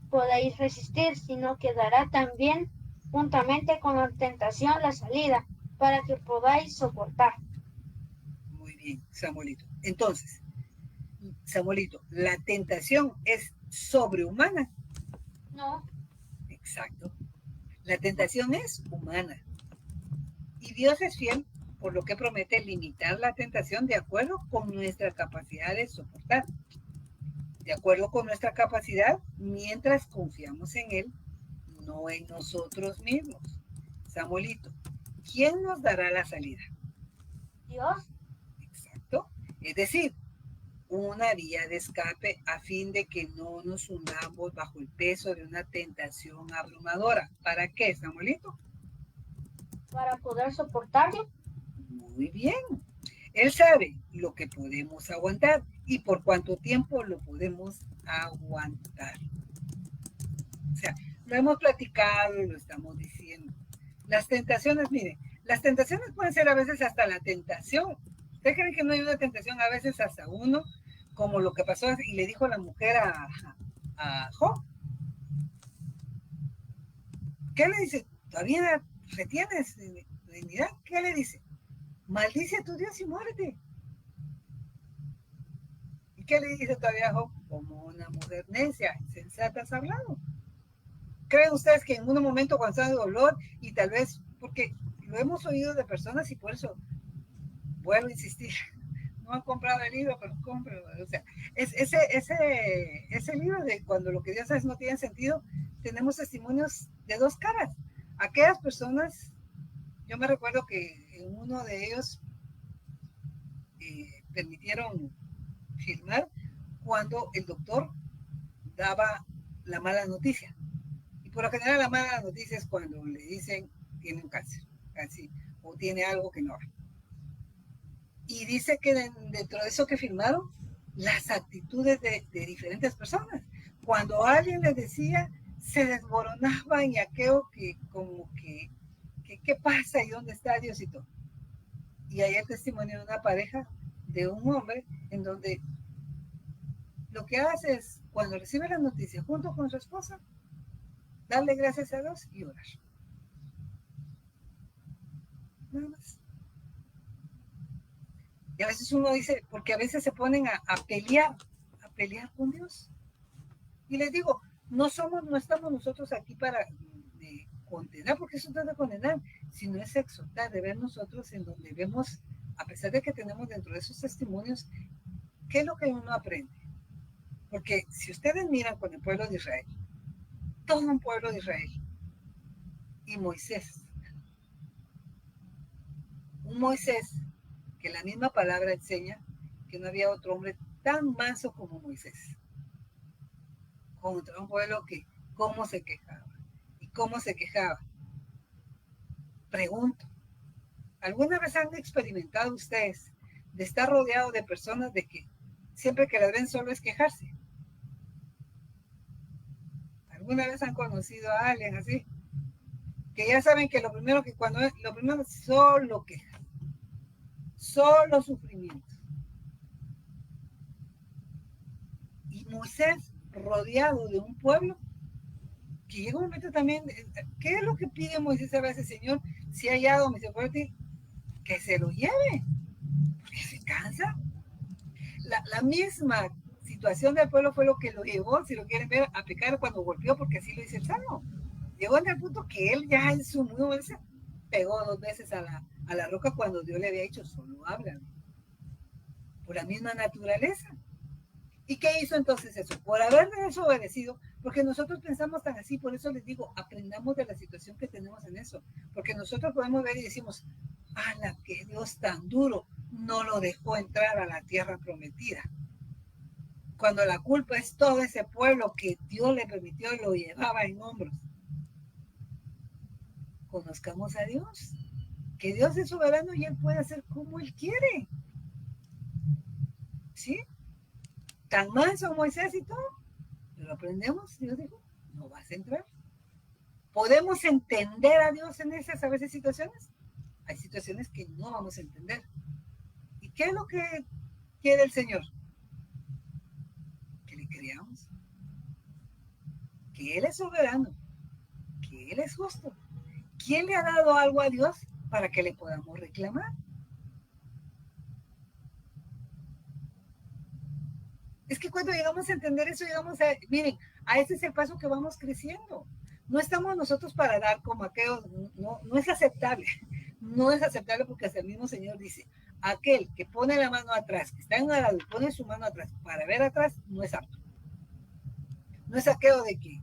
podéis resistir, sino que dará también juntamente con la tentación la salida para que podáis soportar. Muy bien, Samuelito. Entonces, Samuelito, la tentación es sobrehumana. No, Exacto. La tentación es humana. Y Dios es fiel, por lo que promete limitar la tentación de acuerdo con nuestra capacidad de soportar. De acuerdo con nuestra capacidad, mientras confiamos en Él, no en nosotros mismos. Samuelito, ¿quién nos dará la salida? Dios, Exacto. Es decir, una vía de escape a fin de que no nos hundamos bajo el peso de una tentación abrumadora. ¿Para qué, Samuelito? para poder soportarlo. Muy bien. Él sabe lo que podemos aguantar y por cuánto tiempo lo podemos aguantar. O sea, lo hemos platicado y lo estamos diciendo. Las tentaciones, miren, las tentaciones pueden ser a veces hasta la tentación. ¿Ustedes creen que no hay una tentación a veces hasta uno? Como lo que pasó y le dijo la mujer a Job. ¿Qué le dice? ¿Todavía retienes dignidad? ¿Qué le dice? Maldice a tu Dios y muérete. ¿Y qué le dice todavía a Job? Como una mujer necia, insensata has hablado. ¿Creen ustedes que en un momento cuando está de dolor y tal vez, porque lo hemos oído de personas y por eso vuelvo a insistir, no han comprado el libro, pero cómprenlo. O sea, ese libro de cuando lo que Dios hace no tiene sentido, tenemos testimonios de dos caras. Aquellas personas, yo me recuerdo que en uno de ellos permitieron filmar cuando el doctor daba la mala noticia. Y por lo general la mala noticia es cuando le dicen tiene un cáncer, así, o tiene algo que no va. Y dice que dentro de eso que filmaron, las actitudes de diferentes personas. Cuando alguien les decía, se desmoronaban y aquello que como que ¿qué pasa y dónde está Dios y todo? Y hay el testimonio de una pareja, de un hombre, en donde lo que hace es, cuando recibe la noticia junto con su esposa, darle gracias a Dios y orar. Nada más. Y a veces uno dice, porque a veces se ponen a pelear con Dios. Y les digo, no estamos nosotros aquí para condenar, porque eso no es de condenar, sino es exhortar, de ver nosotros en donde vemos, a pesar de que tenemos dentro de esos testimonios, ¿qué es lo que uno aprende? Porque si ustedes miran con el pueblo de Israel, todo un pueblo de Israel, y Moisés, un Moisés que la misma palabra enseña que no había otro hombre tan manso como Moisés, contra un pueblo que cómo se quejaba. ¿Y cómo se quejaba? Pregunto, ¿alguna vez han experimentado ustedes de estar rodeado de personas de que siempre que las ven solo es quejarse? ¿Alguna vez han conocido a alguien así? Que ya saben que lo primero es solo queja, solo sufrimiento. Y Moisés, rodeado de un pueblo, que llega un momento también, ¿qué es lo que pide Moisés a veces, Señor? Si hay algo misericordia, que se lo lleve, porque se cansa. La misma situación del pueblo fue lo que lo llevó, si lo quieren ver, a pecar cuando golpeó, porque así lo dice el Salmo. Llegó en el punto que él ya en su muy obediencia pegó 2 veces a la roca cuando Dios le había dicho, solo habla, por la misma naturaleza. ¿Y qué hizo entonces eso? Por haber desobedecido, porque nosotros pensamos tan así, por eso les digo, aprendamos de la situación que tenemos en eso, porque nosotros podemos ver y decimos, ¡ala, qué Dios tan duro! No lo dejó entrar a la tierra prometida. Cuando la culpa es todo ese pueblo que Dios le permitió y lo llevaba en hombros. Conozcamos a Dios, que Dios es soberano y Él puede hacer como Él quiere. ¿Sí? Tan manso Moisés y todo, pero aprendemos, Dios dijo, no vas a entrar. ¿Podemos entender a Dios en esas a veces situaciones? Hay situaciones que no vamos a entender. ¿Y qué es lo que quiere el Señor? creamos que Él es soberano, que Él es justo. ¿Quién le ha dado algo a Dios para que le podamos reclamar? Es que cuando llegamos a entender eso, miren, a ese es el paso que vamos creciendo. No estamos nosotros para dar como aquellos, no es aceptable. No es aceptable porque hasta el mismo Señor dice, aquel que pone la mano atrás, que está en un arado y pone su mano atrás para ver atrás, no es apto. No es aquello de que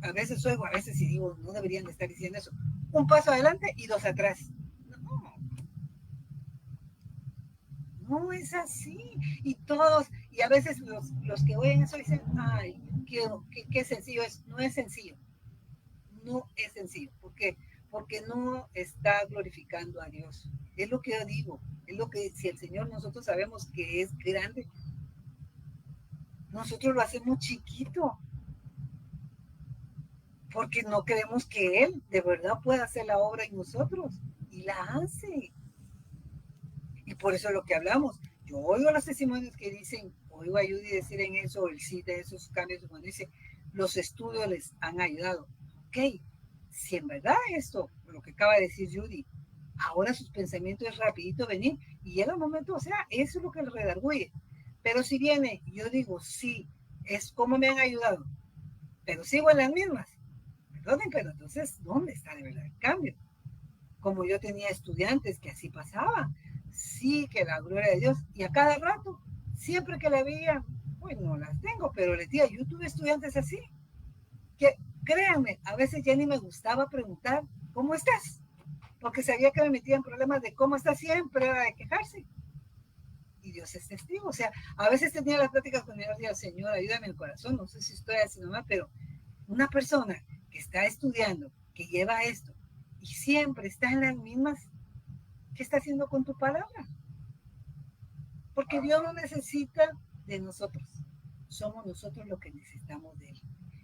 a veces oigo, a veces sí digo, no deberían de estar diciendo eso. Un paso adelante y dos atrás. No es así. Y a veces los que oyen eso dicen, ay, qué sencillo es. No es sencillo. No es sencillo. ¿Por qué? Porque no está glorificando a Dios. Es lo que yo digo. Es lo que si el Señor nosotros sabemos que es grande, nosotros lo hacemos chiquito. Porque no creemos que Él de verdad pueda hacer la obra en nosotros. Y la hace. Y por eso es lo que hablamos. Yo oigo los testimonios que dicen, oigo a Judy decir en eso, el sí de esos cambios, cuando dice, los estudios les han ayudado. Ok, si en verdad esto, lo que acaba de decir Judy, ahora sus pensamientos es rapidito venir, y llega el momento, o sea, eso es lo que le redarguye. Pero si viene, yo digo, sí, es como me han ayudado, pero sigo en las mismas. Perdonen, pero entonces, ¿dónde está de verdad el cambio? Como yo tenía estudiantes que así pasaba, sí, que la gloria de Dios, y a cada rato, siempre que la veía, pues no las tengo, pero les decía, yo tuve estudiantes así, que créanme, a veces ya ni me gustaba preguntar, ¿cómo estás? Porque sabía que me metían problemas de cómo está siempre, era de quejarse. Y Dios es testigo, o sea, a veces tenía las pláticas con Dios y decía, Señor, ayúdame en el corazón, no sé si estoy haciendo mal, pero una persona que está estudiando, que lleva esto, y siempre está en las mismas, ¿qué está haciendo con tu palabra? Porque Dios no necesita de nosotros. Somos nosotros los que necesitamos de Él.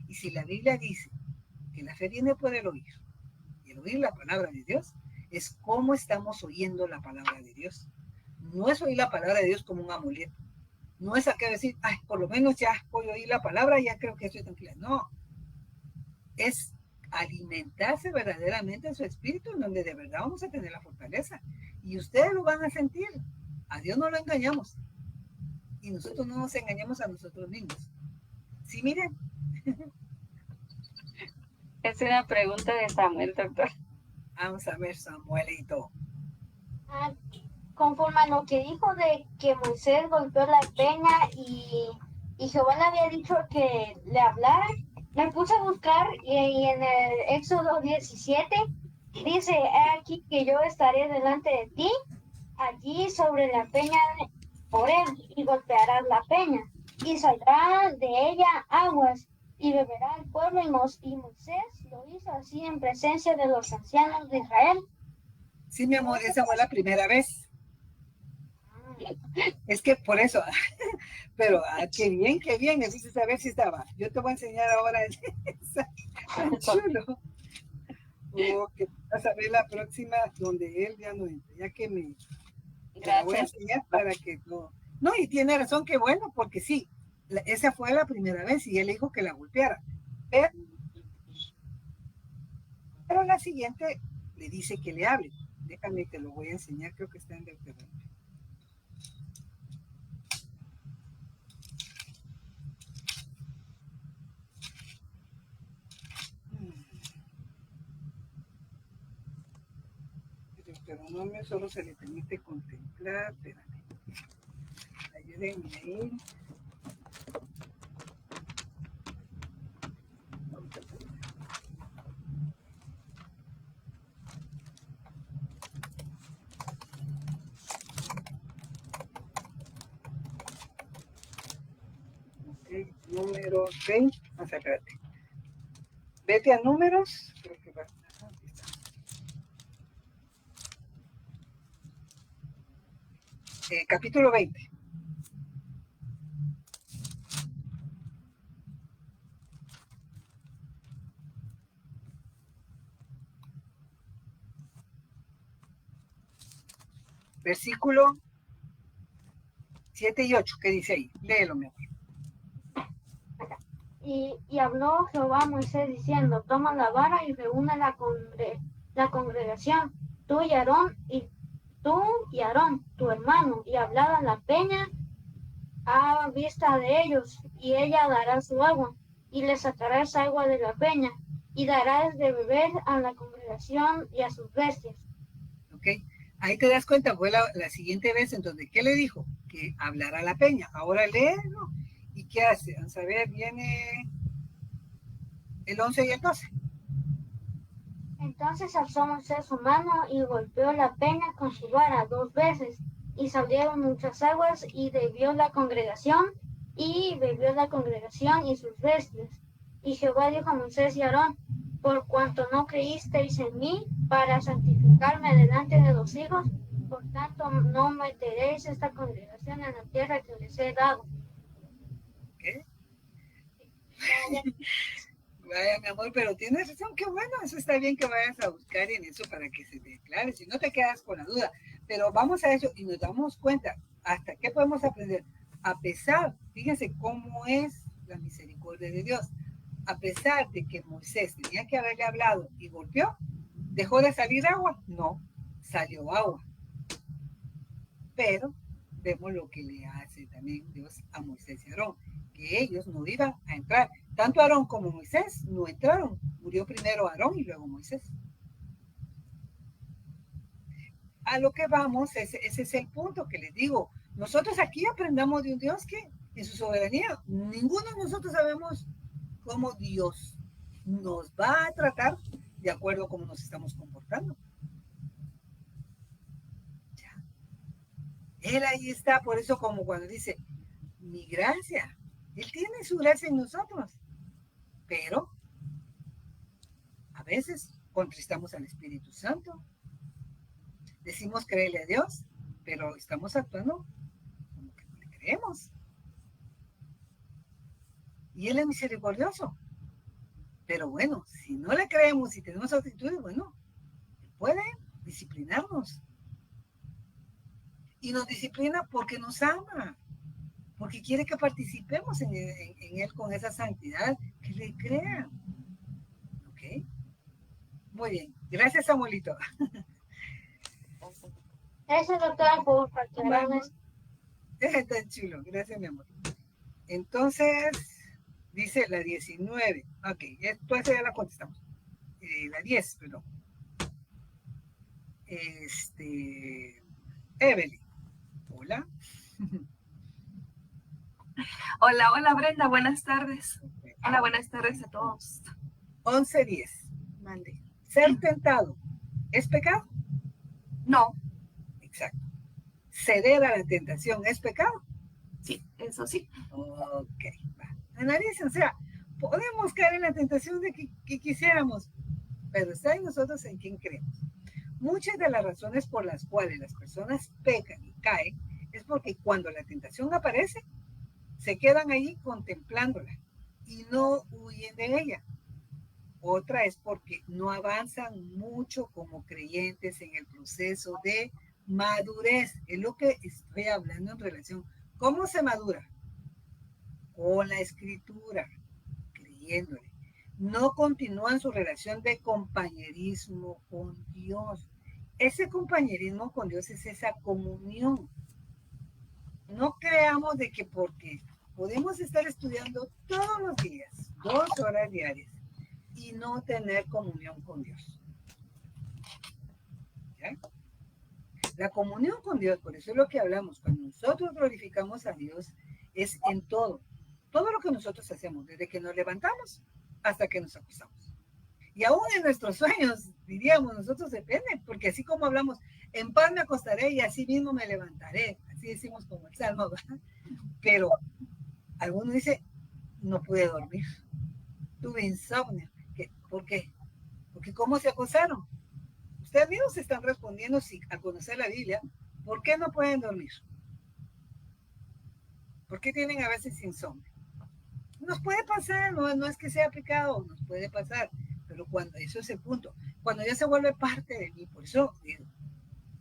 Y si la Biblia dice que la fe viene por el oír, y el oír la palabra de Dios, es cómo estamos oyendo la palabra de Dios. No es oír la palabra de Dios como un amuleto. No es aquello decir, ay, por lo menos ya voy a oír la palabra, ya creo que estoy tranquila. No. Es alimentarse verdaderamente en su espíritu, en donde de verdad vamos a tener la fortaleza. Y ustedes lo van a sentir. A Dios no lo engañamos. Y nosotros no nos engañamos a nosotros mismos. Sí, miren. Es una pregunta de Samuel, doctor. Vamos a ver, Samuelito. Conforme a lo que dijo de que Moisés golpeó la peña y Jehová le había dicho que le hablara, me puse a buscar y en el Éxodo 17 dice, he aquí que yo estaré delante de ti, allí sobre la peña por él, y golpearás la peña, y saldrá de ella aguas, y beberá el pueblo, y Moisés lo hizo así en presencia de los ancianos de Israel. Sí, mi amor, esa fue la primera vez. Es que por eso, pero qué bien, necesito saber si estaba. Yo te voy a enseñar ahora esa, tan chulo. Que vas a ver la próxima donde él ya no entra, ya que me la voy a enseñar para que no. No, y tiene razón, que bueno, porque sí, esa fue la primera vez y él dijo que la golpeara. Pero la siguiente le dice que le hable. Déjame que lo voy a enseñar, creo que está en Deuteronomio. Deuteronomio solo se le permite contemplar, espérame. Ayúdenme ahí. Okay, número 6. Espérate. Vete a números. Creo que va. Capítulo 20. Versículo 7 y 8, ¿qué dice ahí? Léelo, mi amor. Y habló Jehová a Moisés diciendo, toma la vara y reúne la congregación, tú y Aarón, tu hermano, y hablad a la peña a vista de ellos, y ella dará su agua, y le sacarás agua de la peña, y darás de beber a la congregación y a sus bestias. ¿Ok? Ahí te das cuenta, fue la siguiente vez en donde, ¿qué le dijo? Que hablara a la peña. Ahora léelo. ¿Y qué hace? Vamos a ver, viene el 11 y el 12. Entonces alzó Moisés su mano y golpeó la peña con su vara 2 veces, y salieron muchas aguas, y bebió la congregación y sus bestias. Y Jehová dijo a Moisés y a Aarón, por cuanto no creísteis en mí para santificarme delante de los hijos, por tanto no meteréis esta congregación en la tierra que les he dado. ¿Qué? Vaya, mi amor, pero tienes razón, qué bueno, eso está bien que vayas a buscar en eso para que se te aclare, si no te quedas con la duda. Pero vamos a eso y nos damos cuenta, ¿hasta qué podemos aprender? A pesar, fíjense cómo es la misericordia de Dios. A pesar de que Moisés tenía que haberle hablado y golpeó, ¿dejó de salir agua? No, salió agua. Pero vemos lo que le hace también Dios a Moisés y Aarón, que ellos no iban a entrar. Tanto Aarón como Moisés no entraron. Murió primero Aarón y luego Moisés. A lo que vamos, ese es el punto que les digo. Nosotros aquí aprendamos de un Dios que en su soberanía, ninguno de nosotros sabemos cómo Dios nos va a tratar de acuerdo a cómo nos estamos comportando. Ya. Él ahí está, por eso como cuando dice, mi gracia, Él tiene su gracia en nosotros, pero a veces contristamos al Espíritu Santo, decimos creerle a Dios, pero estamos actuando como que no le creemos. Y Él es misericordioso. Pero bueno, si no le creemos y tenemos actitudes, bueno, Él puede disciplinarnos. Y nos disciplina porque nos ama, porque quiere que participemos en Él con esa santidad, que le crean. ¿Ok? Muy bien. Gracias, Samuelito. Eso, doctora, por aclararnos. Está chulo. Gracias, mi amor. Entonces, dice la 19. Ok, esto ya la contestamos. La 10, perdón. Evelyn. Hola. Hola Brenda, buenas tardes. Hola, buenas tardes a todos. 11:10. Mande. Ser tentado, ¿es pecado? No. Exacto. Ceder a la tentación, ¿es pecado? Sí, eso sí. Ok, va. Analicen, o sea, podemos caer en la tentación de que quisiéramos, pero está en nosotros en quién creemos. Muchas de las razones por las cuales las personas pecan y caen es porque cuando la tentación aparece, se quedan ahí contemplándola y no huyen de ella. Otra es porque no avanzan mucho como creyentes en el proceso de madurez. Es lo que estoy hablando en relación. ¿Cómo se madura? Con la escritura, creyéndole. No continúan su relación de compañerismo con Dios. Ese compañerismo con Dios es esa comunión. No creamos de que porque podemos estar estudiando todos los días, 2 horas diarias, y no tener comunión con Dios. ¿Ya? La comunión con Dios, por eso es lo que hablamos, cuando nosotros glorificamos a Dios, es en todo lo que nosotros hacemos, desde que nos levantamos hasta que nos acostamos. Y aún en nuestros sueños, diríamos, nosotros depende, porque así como hablamos, en paz me acostaré y así mismo me levantaré, así decimos como el Salmo, ¿verdad? Pero algunos dicen, no pude dormir, tuve insomnio. ¿Por qué? Porque ¿cómo se acosaron? Ustedes mismos están respondiendo si, al conocer la Biblia, ¿por qué no pueden dormir? ¿Por qué tienen a veces insomnio? Nos puede pasar, no es que sea pecado, nos puede pasar, pero cuando eso es el punto, cuando ya se vuelve parte de mí, por eso digo,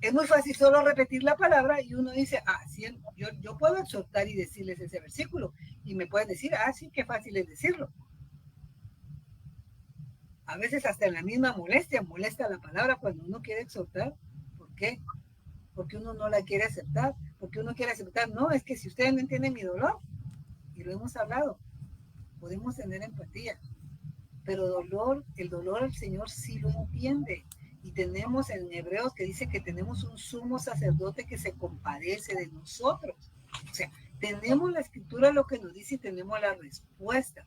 es muy fácil solo repetir la palabra y uno dice, sí, yo puedo exhortar y decirles ese versículo, Y me pueden decir, sí, qué fácil es decirlo. A veces hasta en la misma molesta la palabra cuando uno quiere exhortar. ¿Por qué? Porque uno no la quiere aceptar. Porque uno quiere aceptar, no, es que si ustedes no entienden mi dolor, y lo hemos hablado, podemos tener empatía. Pero el dolor el Señor sí lo entiende. Y tenemos en Hebreos que dice que tenemos un sumo sacerdote que se compadece de nosotros. O sea, tenemos la escritura lo que nos dice y tenemos la respuesta.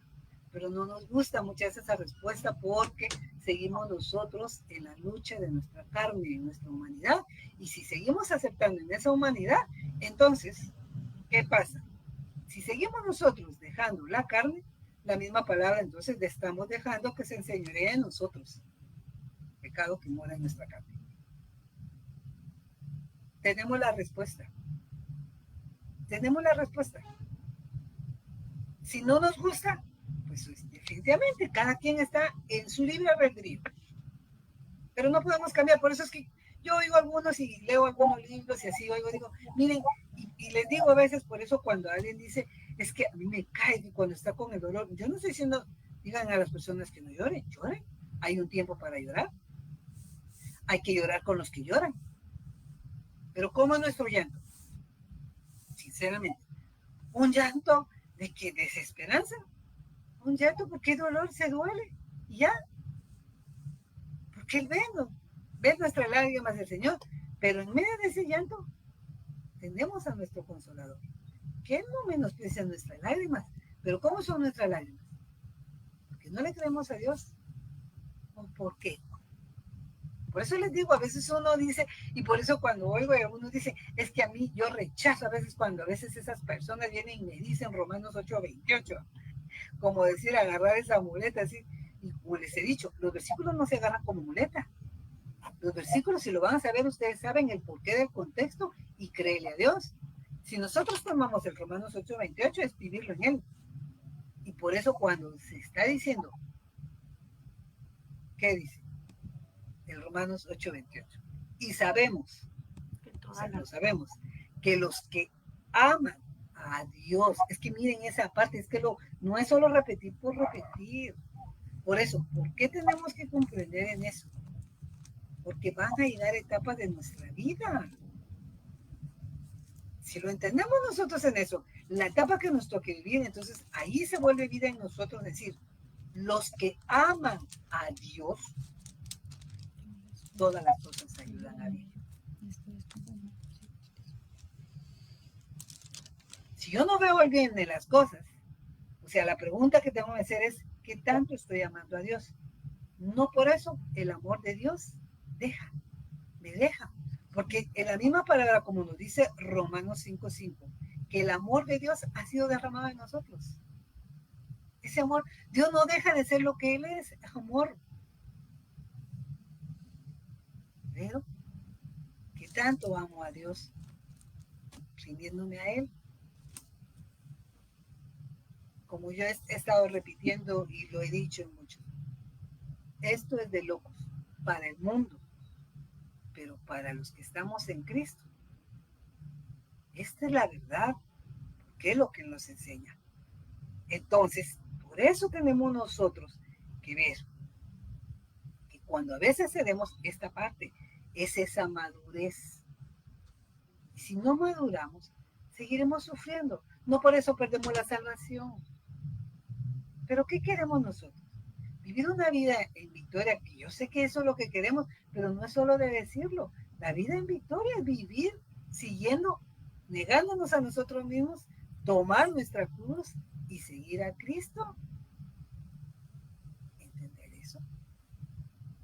Pero no nos gusta muchas veces esa respuesta porque seguimos nosotros en la lucha de nuestra carne, en nuestra humanidad. Y si seguimos aceptando en esa humanidad, entonces, ¿qué pasa? Si seguimos nosotros dejando la carne, la misma palabra, entonces estamos dejando que se enseñoree en nosotros. Pecado que mora en nuestra carne. Tenemos la respuesta. Tenemos la respuesta. Si no nos gusta, pues definitivamente cada quien está en su libre albedrío. Pero no podemos cambiar. Por eso es que yo oigo algunos y leo algunos libros y así oigo, digo, miren, y les digo a veces, por eso cuando alguien dice, es que a mí me cae que cuando está con el dolor, yo no estoy diciendo, digan a las personas que no lloren, lloren. Hay un tiempo para llorar. Hay que llorar con los que lloran. Pero ¿cómo es nuestro llanto? Sinceramente, un llanto de que desesperanza, un llanto porque el dolor se duele, y ya. Porque Él ve nuestras lágrimas del Señor, pero en medio de ese llanto tenemos a nuestro Consolador, que Él no menosprecia nuestras lágrimas. Pero ¿cómo son nuestras lágrimas? Porque no le creemos a Dios. ¿O por qué? Por eso les digo, a veces uno dice, y por eso cuando oigo a uno dice, es que a mí yo rechazo a veces esas personas vienen y me dicen Romanos 8:28, como decir, agarrar esa muleta así, y como les he dicho, los versículos no se agarran como muleta. Los versículos, si lo van a saber, ustedes saben el porqué del contexto y créele a Dios. Si nosotros tomamos el Romanos 8:28, es vivirlo en él. Y por eso cuando se está diciendo, ¿qué dice? El Romanos 8:28. Y sabemos, lo sabemos, que los que aman a Dios, es que miren esa parte, es que no es solo repetir por repetir. Por eso, ¿por qué tenemos que comprender en eso? Porque van a llegar etapas de nuestra vida. Si lo entendemos nosotros en eso, la etapa que nos toque vivir, entonces ahí se vuelve vida en nosotros, es decir, los que aman a Dios, todas las cosas ayudan a bien. Si yo no veo el bien de las cosas, o sea, la pregunta que tengo que hacer es, ¿qué tanto estoy amando a Dios? No por eso el amor de Dios me deja. Porque en la misma palabra, como nos dice Romanos 5:5, que el amor de Dios ha sido derramado en nosotros. Ese amor, Dios no deja de ser lo que Él es amor. Pero, ¿qué tanto amo a Dios? Rindiéndome a Él. Como yo he estado repitiendo y lo he dicho en muchos, esto es de locos para el mundo, pero para los que estamos en Cristo, esta es la verdad, porque es lo que nos enseña. Entonces, por eso tenemos nosotros que ver que cuando a veces cedemos esta parte, es esa madurez. Y si no maduramos, seguiremos sufriendo. No por eso perdemos la salvación. Pero ¿qué queremos nosotros? Vivir una vida en victoria, que yo sé que eso es lo que queremos, pero no es solo de decirlo. La vida en victoria es vivir siguiendo, negándonos a nosotros mismos, tomar nuestra cruz y seguir a Cristo. ¿Entender eso?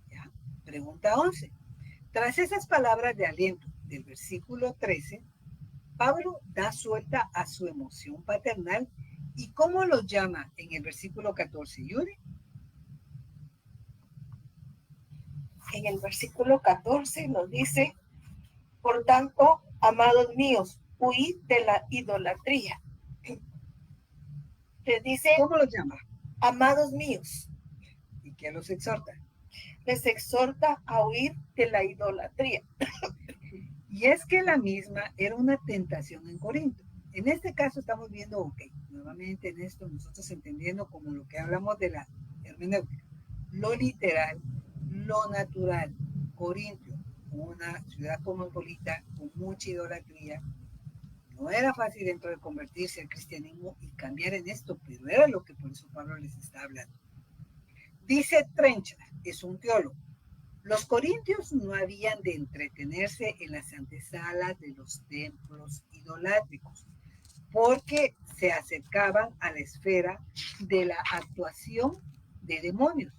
¿Ya? Pregunta 11. Tras esas palabras de aliento del versículo 13, Pablo da suelta a su emoción paternal. ¿Y cómo lo llama en el versículo 14, Yuri? En el versículo 14 nos dice, por tanto, amados míos, huid de la idolatría. Les dice, ¿cómo lo llama? Amados míos. ¿Y qué los exhorta? Les exhorta a huir de la idolatría. Y es que la misma era una tentación en Corinto. En este caso estamos viendo, ok, nuevamente en esto, nosotros entendiendo como lo que hablamos de la hermenéutica, lo literal, lo natural. Corintio, una ciudad cosmopolita con mucha idolatría, no era fácil dentro de convertirse al cristianismo y cambiar en esto, pero era lo que por eso Pablo les está hablando. Dice Trenchard, es un teólogo, los corintios no habían de entretenerse en las antesalas de los templos idolátricos, porque se acercaban a la esfera de la actuación de demonios,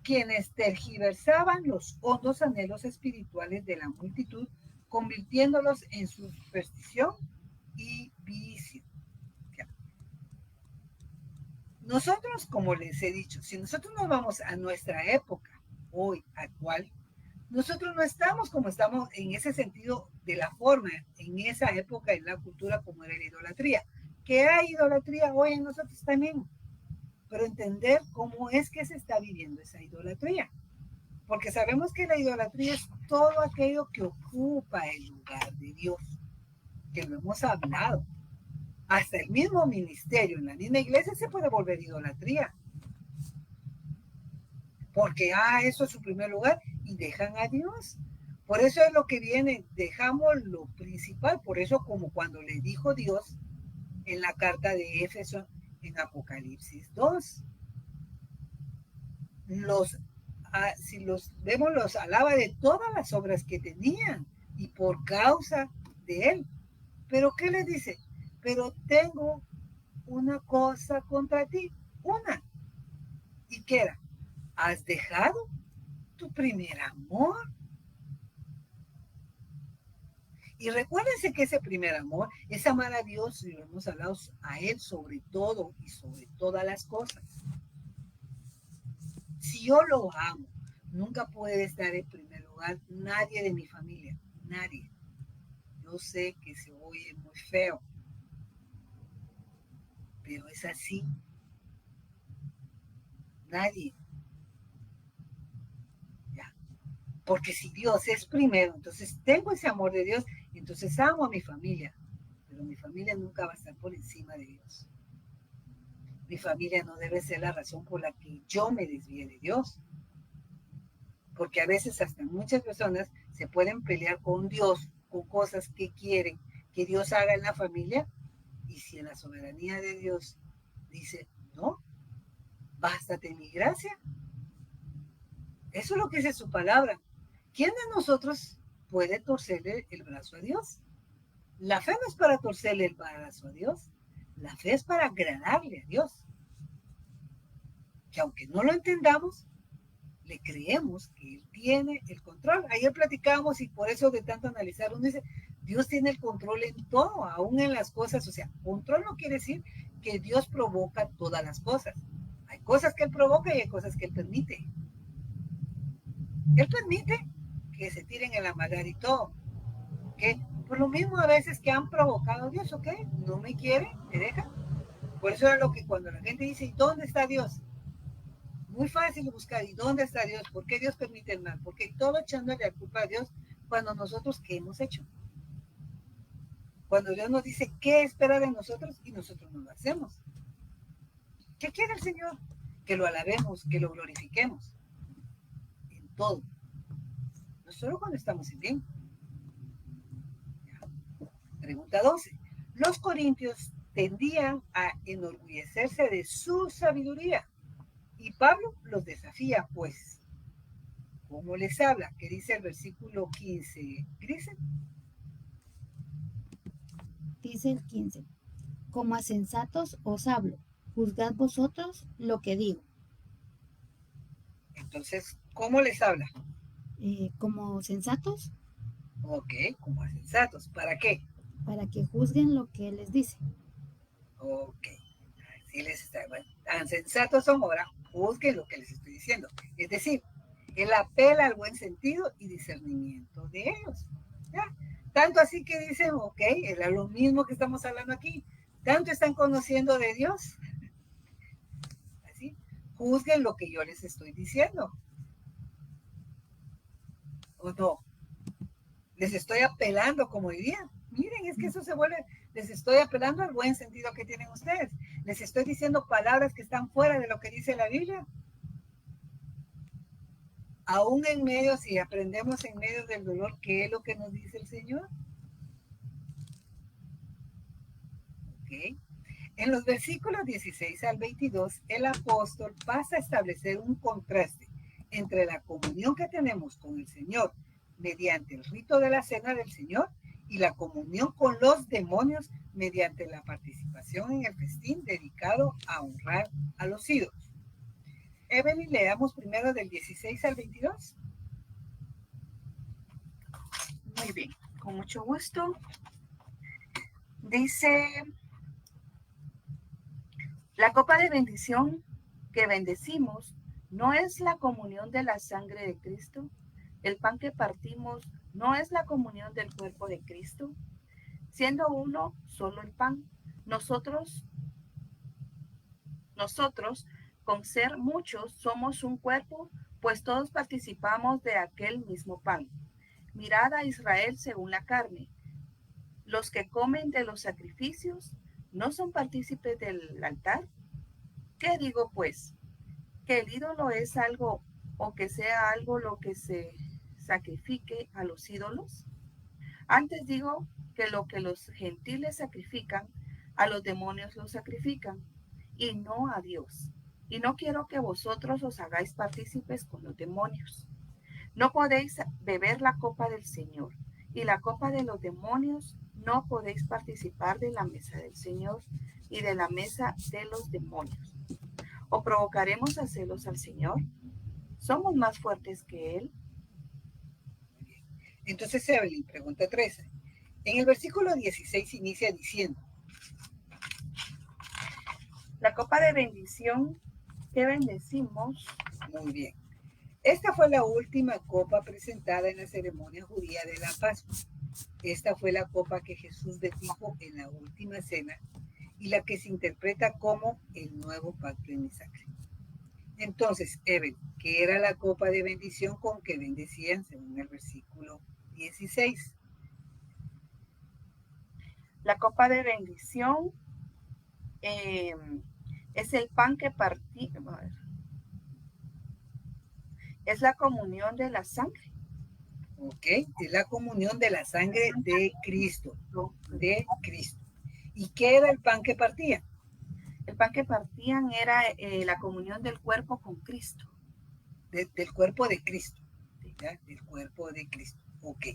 quienes tergiversaban los hondos anhelos espirituales de la multitud, convirtiéndolos en superstición y vicio. Nosotros, como les he dicho, si nosotros nos vamos a nuestra época, hoy, actual, nosotros no estamos como estamos en ese sentido de la forma, en esa época, en la cultura como era la idolatría. Que hay idolatría hoy en nosotros también, pero entender cómo es que se está viviendo esa idolatría. Porque sabemos que la idolatría es todo aquello que ocupa el lugar de Dios, que lo hemos hablado. Hasta el mismo ministerio en la misma iglesia se puede volver idolatría. Porque, eso es su primer lugar y dejan a Dios. Por eso es lo que viene, dejamos lo principal. Por eso, como cuando le dijo Dios en la carta de Éfeso en Apocalipsis 2, si los vemos, los alaba de todas las obras que tenían y por causa de él. Pero ¿qué le dice? Pero tengo una cosa contra ti, una. ¿Y qué era? ¿Has dejado tu primer amor? Y recuérdense que ese primer amor es amar a Dios, y lo hemos hablado, a Él sobre todo y sobre todas las cosas. Si yo lo amo, nunca puede estar en primer lugar nadie de mi familia, nadie. Yo sé que se oye muy feo, pero es así. Nadie. Ya. Porque si Dios es primero, entonces tengo ese amor de Dios, entonces amo a mi familia, pero mi familia nunca va a estar por encima de Dios. Mi familia no debe ser la razón por la que yo me desvíe de Dios. Porque a veces hasta muchas personas se pueden pelear con Dios, con cosas que quieren que Dios haga en la familia, y si en la soberanía de Dios dice, no, bástate mi gracia. Eso es lo que dice su palabra. ¿Quién de nosotros puede torcerle el brazo a Dios? La fe no es para torcerle el brazo a Dios. La fe es para agradarle a Dios. Que aunque no lo entendamos, le creemos que Él tiene el control. Ayer platicábamos y por eso de tanto analizar, uno dice, Dios tiene el control en todo, aún en las cosas. O sea, control no quiere decir que Dios provoca todas las cosas. Hay cosas que Él provoca y hay cosas que Él permite. Él permite que se tiren en la maldad y todo. ¿Ok? Por lo mismo a veces que han provocado a Dios, ¿ok? No me quiere, me deja. Por eso era lo que cuando la gente dice, ¿y dónde está Dios? Muy fácil buscar, ¿y dónde está Dios? ¿Por qué Dios permite el mal? Porque todo echándole la culpa a Dios cuando nosotros, ¿qué hemos hecho? Cuando Dios nos dice qué espera de nosotros y nosotros no lo hacemos. ¿Qué quiere el Señor? Que lo alabemos, que lo glorifiquemos. En todo. No solo cuando estamos en bien. Pregunta 12. Los corintios tendían a enorgullecerse de su sabiduría. Y Pablo los desafía, pues. ¿Cómo les habla? ¿Qué dice el versículo 15? ¿Dice? Dice el 15. Como a sensatos os hablo, juzgad vosotros lo que digo. Entonces, ¿cómo les habla? Como sensatos. Ok, como a sensatos. ¿Para qué? Para que juzguen lo que les dice. Ok. Así les está. Bueno, tan sensatos son ahora, juzguen lo que les estoy diciendo. Es decir, él apela al buen sentido y discernimiento de ellos. ¿Ya? Tanto así que dicen, ok, es lo mismo que estamos hablando aquí. Tanto están conociendo de Dios. Así, juzguen lo que yo les estoy diciendo. ¿O no? Les estoy apelando, como diría. Miren, es que eso se vuelve, les estoy apelando al buen sentido que tienen ustedes. Les estoy diciendo palabras que están fuera de lo que dice la Biblia. Aún en medio, si aprendemos en medio del dolor, ¿qué es lo que nos dice el Señor? ¿Ok? En los versículos 16 al 22, el apóstol pasa a establecer un contraste entre la comunión que tenemos con el Señor mediante el rito de la cena del Señor y la comunión con los demonios mediante la participación en el festín dedicado a honrar a los ídolos. Evelyn, leamos primero del 16 al 22. Muy bien, con mucho gusto. Dice, la copa de bendición que bendecimos no es la comunión de la sangre de Cristo. El pan que partimos no es la comunión del cuerpo de Cristo. Siendo uno solo el pan, nosotros, con ser muchos, somos un cuerpo, pues todos participamos de aquel mismo pan. Mirad a Israel según la carne. Los que comen de los sacrificios no son partícipes del altar. ¿Qué digo pues? ¿Que el ídolo es algo o que sea algo lo que se sacrifique a los ídolos? Antes digo que lo que los gentiles sacrifican, a los demonios lo sacrifican, y no a Dios. Y no quiero que vosotros os hagáis partícipes con los demonios. No podéis beber la copa del Señor y la copa de los demonios. No podéis participar de la mesa del Señor y de la mesa de los demonios. ¿O provocaremos a celos al Señor? ¿Somos más fuertes que Él? Entonces, Evelyn, pregunta 13. En el versículo 16 inicia diciendo, La copa de bendición que bendecimos. muy bien. Esta fue la última copa presentada en la ceremonia judía de la Pascua. Esta fue la copa que Jesús bendijo en la última cena y la que se interpreta como el nuevo pacto en mi sangre. Entonces, Evelyn, ¿qué era la copa de bendición con que bendecían según el versículo 16? La copa de bendición es el pan que partimos. Es la comunión de la sangre. Ok, es la comunión de la sangre de Cristo, de Cristo. ¿Y qué era el pan que partían? El pan que partían era la comunión del cuerpo con Cristo. Del cuerpo de Cristo, ¿ya? Del cuerpo de Cristo. Ok.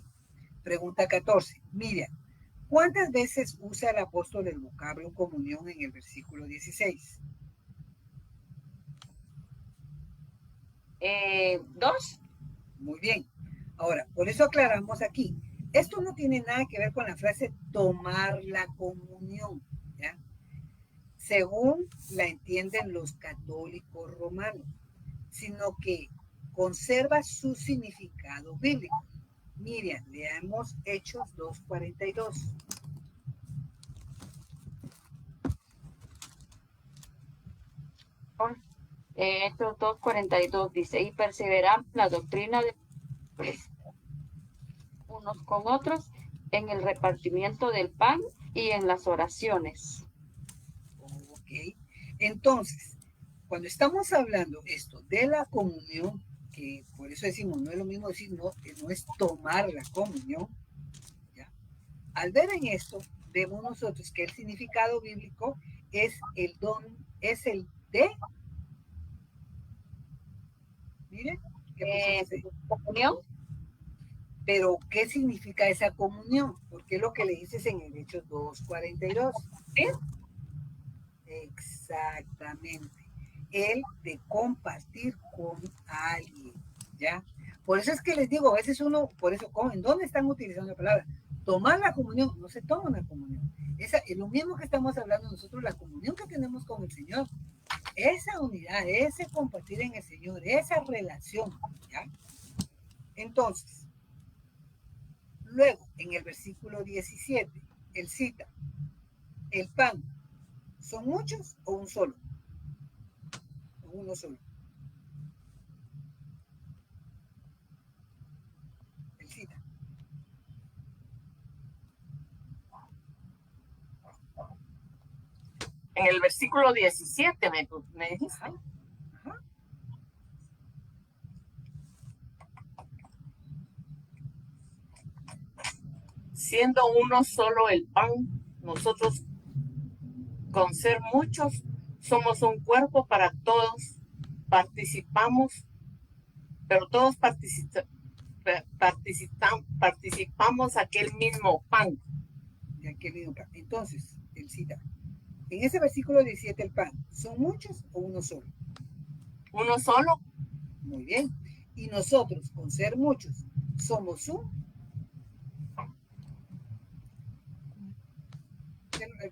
Pregunta 14. Miriam, ¿cuántas veces usa el apóstol el vocablo comunión en el versículo 16? 2. Muy bien. Ahora, por eso aclaramos aquí. Esto no tiene nada que ver con la frase tomar la comunión, ¿ya? Según la entienden los católicos romanos, sino que conserva su significado bíblico. Miriam, leamos Hechos 2:42. Hechos 2:42 dice, y perseveran la doctrina de pues, unos con otros en el repartimiento del pan y en las oraciones. Ok. Entonces, cuando estamos hablando esto de la comunión, que por eso decimos, no es lo mismo decir, no es tomar la comunión, ¿ya? Al ver en esto, vemos nosotros que el significado bíblico es el don, es el de, miren, ¿qué pusimos ahí? Comunión. Pero, ¿qué significa esa comunión? Porque es lo que le dices en el Hechos 2:42. ¿Sí? Exactamente. El de compartir con alguien, ¿ya? Por eso es que les digo, a veces uno, por eso, ¿en dónde están utilizando la palabra? Tomar la comunión, no se toma una comunión. Esa es lo mismo que estamos hablando nosotros, la comunión que tenemos con el Señor. Esa unidad, ese compartir en el Señor, esa relación, ¿ya? Entonces, luego, en el versículo 17, él cita, el pan, ¿son muchos o un solo? O uno solo. Él cita. En el versículo 17 me dijiste. Ajá, ajá. Siendo uno solo el pan, nosotros con ser muchos somos un cuerpo para todos, participamos, pero todos participamos aquel mismo pan. De aquel mismo pan. Entonces, él cita, en ese versículo 17 el pan, ¿son muchos o uno solo? Uno solo, Muy bien. Y nosotros, con ser muchos, somos un.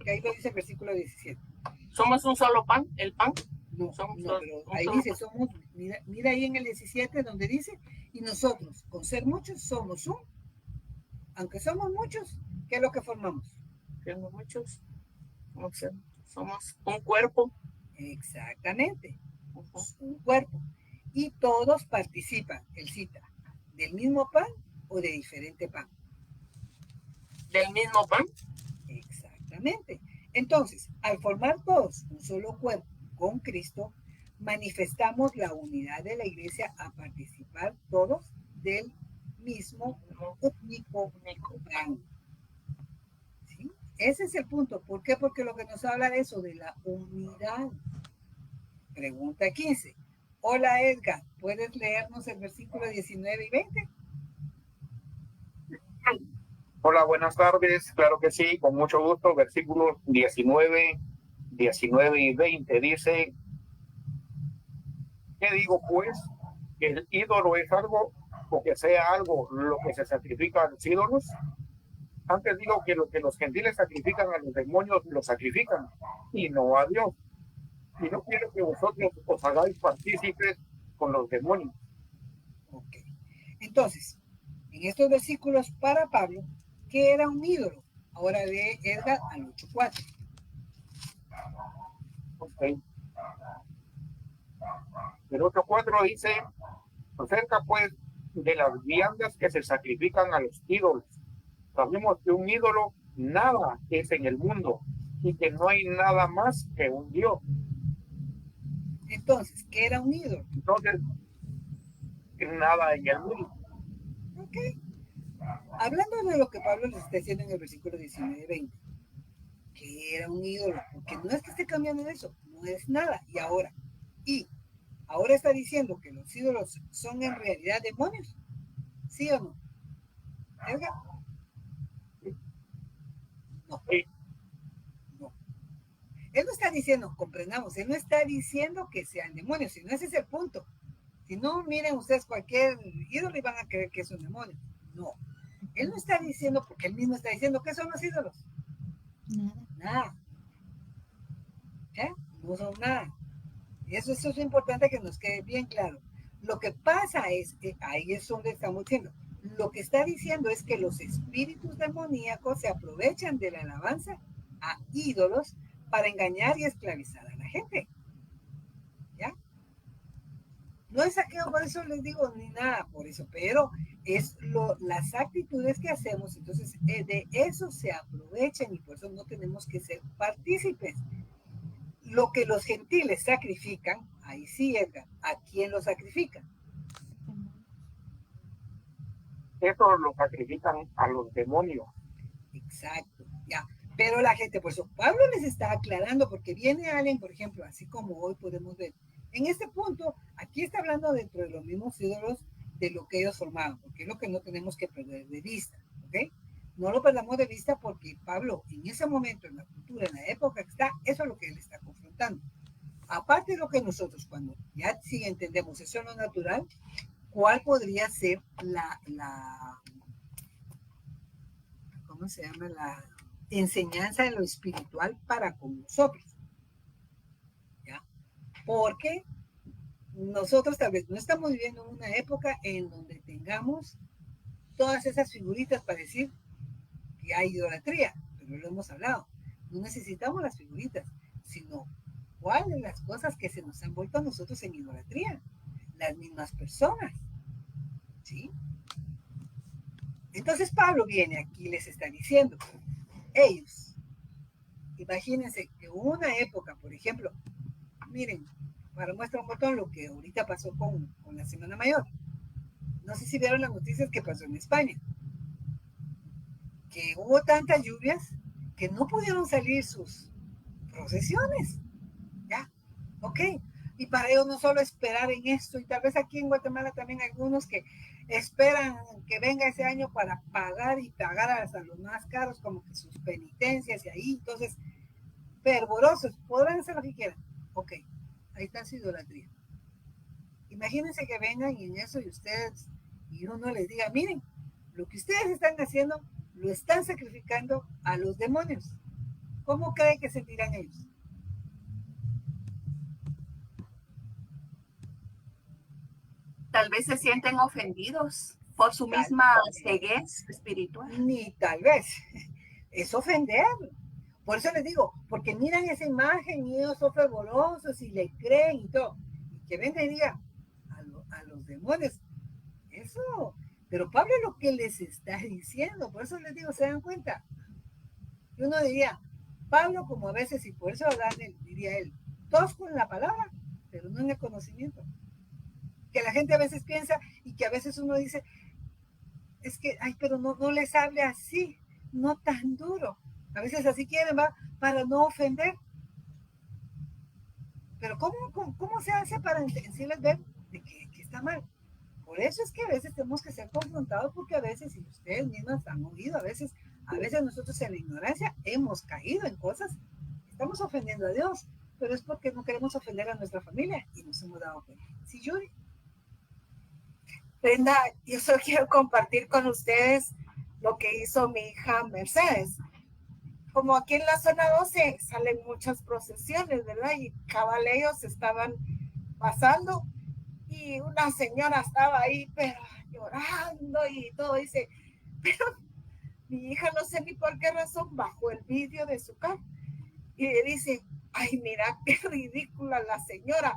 Que ahí lo dice el versículo 17. somos un solo pan, el pan. No, Somos no, pero un ahí solo dice, pan. somos, mira ahí en el 17 donde dice, y nosotros, con ser muchos, somos un. Aunque somos muchos, ¿qué es lo que formamos? Siendo muchos, somos un cuerpo. Exactamente, Ujú. un cuerpo. Y todos participan, él cita, del mismo pan o de diferente pan. Del mismo pan. Exactamente. Entonces, al formar todos un solo cuerpo con Cristo, manifestamos la unidad de la iglesia a participar todos del mismo único pan. ¿Sí? Ese es el punto. ¿Por qué? Porque lo que nos habla de eso, de la unidad. Pregunta 15. Hola Edgar, ¿puedes leernos el versículo 19 y 20? Hola, buenas tardes. Claro que sí, con mucho gusto. Versículos 19 y 20 dice, ¿qué digo pues? ¿Que el ídolo es algo o que sea algo lo que se sacrifica a los ídolos? Antes digo que lo que los gentiles sacrifican a los demonios lo sacrifican y no a Dios. Y no quiero que vosotros os hagáis partícipes con los demonios. Ok. Entonces, en estos versículos para Pablo, ¿qué era un ídolo? Ahora lee Edgar al 8.4. Okay. El 8.4 dice, acerca pues de las viandas que se sacrifican a los ídolos. Sabemos que un ídolo nada es en el mundo y que no hay nada más que un Dios. Entonces, ¿qué era un ídolo? Entonces, nada en el mundo. Ok. Hablando de lo que Pablo les está diciendo en el versículo 19 y 20, ¿qué era un ídolo? Porque no es que esté cambiando de eso, no es nada. Y ahora está diciendo que los ídolos son en realidad demonios. ¿Sí o no? ¿Edgar? No. Sí. No. Él no está diciendo, comprendamos, él no está diciendo que sean demonios, sino ese es el punto. Si no, miren ustedes cualquier ídolo y van a creer que es un demonio. No. Él no está diciendo, porque él mismo está diciendo, ¿qué son los ídolos? Nada. ¿Eh? No son nada. Y eso es importante que nos quede bien claro. Lo que pasa es que ahí es donde estamos diciendo. Lo que está diciendo es que los espíritus demoníacos se aprovechan de la alabanza a ídolos para engañar y esclavizar a la gente. ¿Ya? No es saqueo, por eso les digo ni nada por eso, pero es las actitudes que hacemos, entonces de eso se aprovechan y por eso no tenemos que ser partícipes. Lo que los gentiles sacrifican, ahí sí, Edgar, ¿a quién lo sacrifican? Eso lo sacrifican a los demonios. Exacto, ya. Pero la gente, por eso Pablo les está aclarando, porque viene alguien, por ejemplo, así como hoy podemos ver. En este punto, aquí está hablando dentro de los mismos ídolos de lo que ellos formaban, porque es lo que no tenemos que perder de vista, ¿ok? No lo perdamos de vista porque Pablo, en ese momento, en la cultura, en la época que está, eso es lo que él está confrontando. Aparte de lo que nosotros, cuando ya sí entendemos eso es lo natural, ¿cuál podría ser ¿cómo se llama? La enseñanza de lo espiritual para con nosotros? ¿Ya? Porque nosotros tal vez no estamos viviendo en una época en donde tengamos todas esas figuritas para decir que hay idolatría, pero lo hemos hablado. No necesitamos las figuritas, sino cuáles las cosas que se nos han vuelto a nosotros en idolatría. Las mismas personas. ¿Sí? Entonces Pablo viene aquí y les está diciendo, ellos imagínense que hubo una época, por ejemplo, miren, para muestra un botón lo que ahorita pasó con la Semana Mayor. No sé si vieron las noticias que pasó en España, que hubo tantas lluvias que no pudieron salir sus procesiones. Ya, ok. Y para ellos no solo esperar en esto, y tal vez aquí en Guatemala también hay algunos que esperan que venga ese año para pagar y pagar hasta los más caros, como que sus penitencias y ahí, entonces, fervorosos, podrán hacer lo que quieran. Ok, ahí está su idolatría. Imagínense que vengan y en eso y ustedes, y uno les diga, miren, lo que ustedes están haciendo, lo están sacrificando a los demonios. ¿Cómo creen que sentirán ellos? Tal vez se sienten ofendidos por su misma ceguez espiritual. Ni tal vez. Es ofender. Por eso les digo, porque miran esa imagen y ellos son fervorosos y le creen y todo. Y que venga y diga a los demonios, eso. Pero Pablo es lo que les está diciendo. Por eso les digo, ¿se dan cuenta? Y uno diría, Pablo como a veces, y por eso diría él, todos con la palabra, pero no en el conocimiento. Que la gente a veces piensa y que a veces uno dice, es que, ay, pero no les hable así, no tan duro. A veces así quieren, ¿va? Para no ofender. Pero ¿cómo se hace para decirles ver de que está mal? Por eso es que a veces tenemos que ser confrontados, porque a veces, y ustedes mismas han oído, a veces nosotros en la ignorancia hemos caído en cosas, estamos ofendiendo a Dios, pero es porque no queremos ofender a nuestra familia y nos hemos dado cuenta. Sí, Yuri. Brenda, yo solo quiero compartir con ustedes lo que hizo mi hija Mercedes. Como aquí en la zona 12 salen muchas procesiones, ¿verdad? Y cabal ellos estaban pasando y una señora estaba ahí, pero llorando y todo. Dice, pero mi hija no sé ni por qué razón bajó el vídeo de su carro y le dice, ay, mira qué ridícula la señora.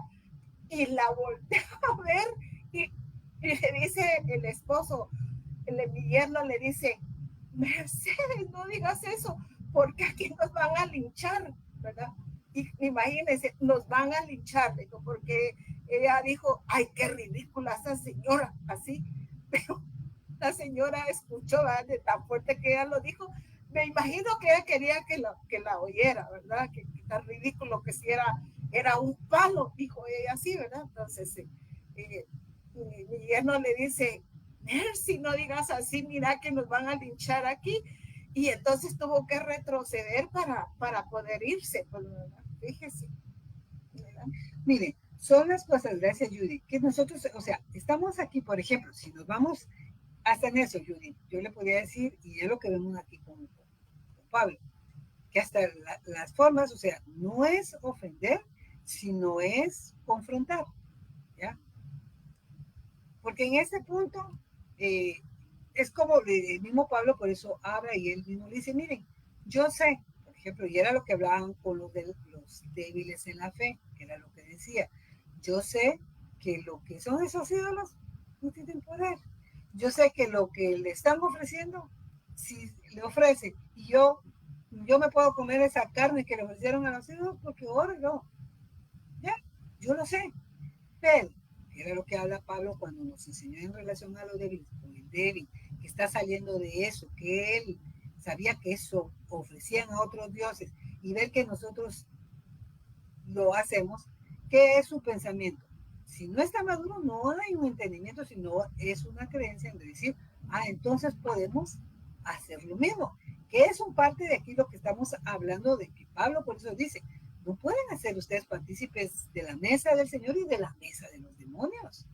Y la voltea a ver y le dice el esposo, mi yerno le dice, Mercedes, no digas eso, porque aquí nos van a linchar, ¿verdad? Y imagínense, nos van a linchar, digo, porque ella dijo, ay, qué ridícula esa señora, así, pero la señora escuchó, ¿verdad? De tan fuerte que ella lo dijo, me imagino que ella quería que la oyera, ¿verdad? Que tan ridículo que si era un palo, dijo ella así, ¿verdad? Entonces, mi yerno le dice, Mercy, no digas así, mira que nos van a linchar aquí. Y entonces tuvo que retroceder para poder irse. Pues, fíjese. ¿Verdad? Mire, son las cosas, gracias Judy, que nosotros, o sea, estamos aquí, por ejemplo, si nos vamos hasta en eso, Judy, yo le podría decir, y es lo que vemos aquí con Pablo, que hasta las formas, o sea, no es ofender, sino es confrontar, ¿ya? Porque en este punto, es como el mismo Pablo, por eso habla y él mismo le dice, miren, yo sé, por ejemplo, y era lo que hablaban con los débiles en la fe, que era lo que decía, yo sé que lo que son esos ídolos no tienen poder. Yo sé que lo que le están ofreciendo, si le ofrecen, y yo me puedo comer esa carne que le ofrecieron a los ídolos porque ahora no. Ya, yo lo sé. Pero era lo que habla Pablo cuando nos enseñó en relación a lo débil, con el débil, que está saliendo de eso, que él sabía que eso ofrecían a otros dioses y ver que nosotros lo hacemos, ¿qué es su pensamiento? Si no está maduro, no hay un entendimiento, sino es una creencia en decir, entonces podemos hacer lo mismo, que es un parte de aquí lo que estamos hablando de que Pablo por eso dice, no pueden hacer ustedes partícipes de la mesa del Señor y de la mesa de los demonios.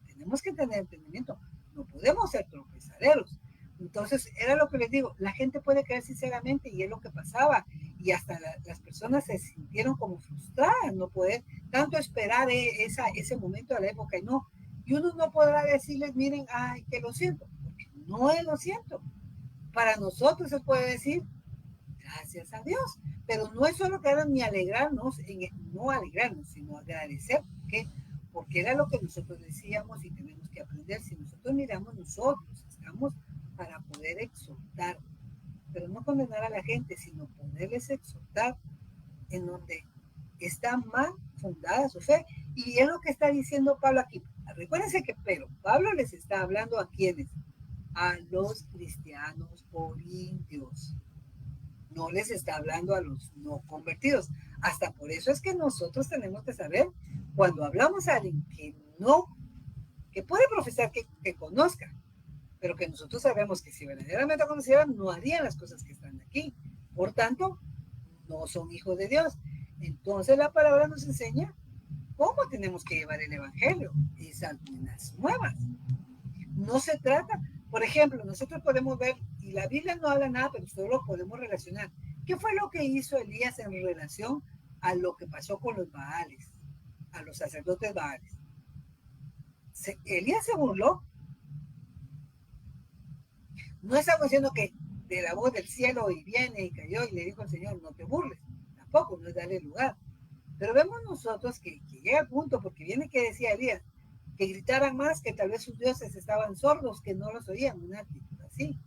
Tenemos que tener entendimiento. No podemos ser tropezaderos. Entonces, era lo que les digo. La gente puede creer sinceramente y es lo que pasaba. Y hasta las personas se sintieron como frustradas, no poder tanto esperar ese momento de la época. Y no. Y uno no podrá decirles, miren, ay, que lo siento. Porque no es lo siento. Para nosotros se puede decir, gracias a Dios. Pero no es solo que ni alegrarnos, no alegrarnos, sino agradecer, porque era lo que nosotros decíamos y tenemos que aprender. Si nosotros miramos, nosotros estamos para poder exhortar, pero no condenar a la gente, sino poderles exhortar en donde está mal fundada su fe. Y es lo que está diciendo Pablo aquí. Recuérdense que Pablo les está hablando a quienes, a los cristianos corintios. No les está hablando a los no convertidos. Hasta por eso es que nosotros tenemos que saber cuando hablamos a alguien que no, que puede profesar que conozca, pero que nosotros sabemos que si verdaderamente conocieran, no harían las cosas que están aquí. Por tanto, no son hijos de Dios. Entonces la palabra nos enseña cómo tenemos que llevar el evangelio, esas buenas nuevas. No se trata, por ejemplo, nosotros podemos ver, y la Biblia no habla nada, pero nosotros lo podemos relacionar. ¿Qué fue lo que hizo Elías en relación a lo que pasó con los Baales, a los sacerdotes Baales? Elías se burló. No estamos diciendo que de la voz del cielo y viene y cayó y le dijo al Señor, no te burles. Tampoco, no es darle lugar. Pero vemos nosotros que llega al punto, porque viene que decía Elías, que gritaran más, que tal vez sus dioses estaban sordos, que no los oían, una actitud así.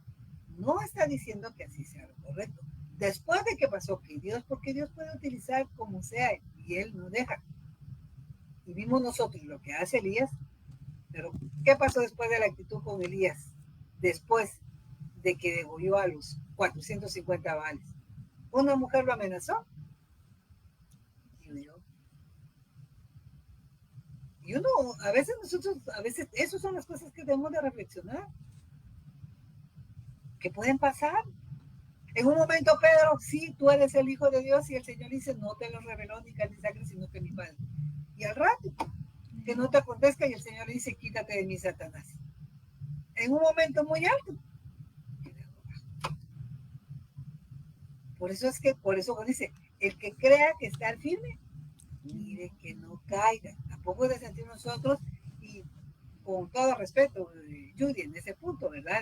No está diciendo que así sea lo correcto. Después de que pasó que Dios, porque Dios puede utilizar como sea, y Él no deja. Y vimos nosotros lo que hace Elías, pero ¿qué pasó después de la actitud con Elías? Después de que degolló a los 450 Baales. Una mujer lo amenazó y huyó. Y uno, a veces esas son las cosas que debemos de reflexionar, que pueden pasar. En un momento, Pedro, sí, tú eres el Hijo de Dios, y el Señor dice, no te lo reveló ni carne ni sangre, sino que mi Padre. Y al rato, que no te acontezca, y el Señor dice, quítate de mí, Satanás. En un momento muy alto. Por eso dice, el que crea que está firme, mire que no caiga. Tampoco de sentir nosotros, y con todo respeto, Judy, en ese punto, ¿verdad?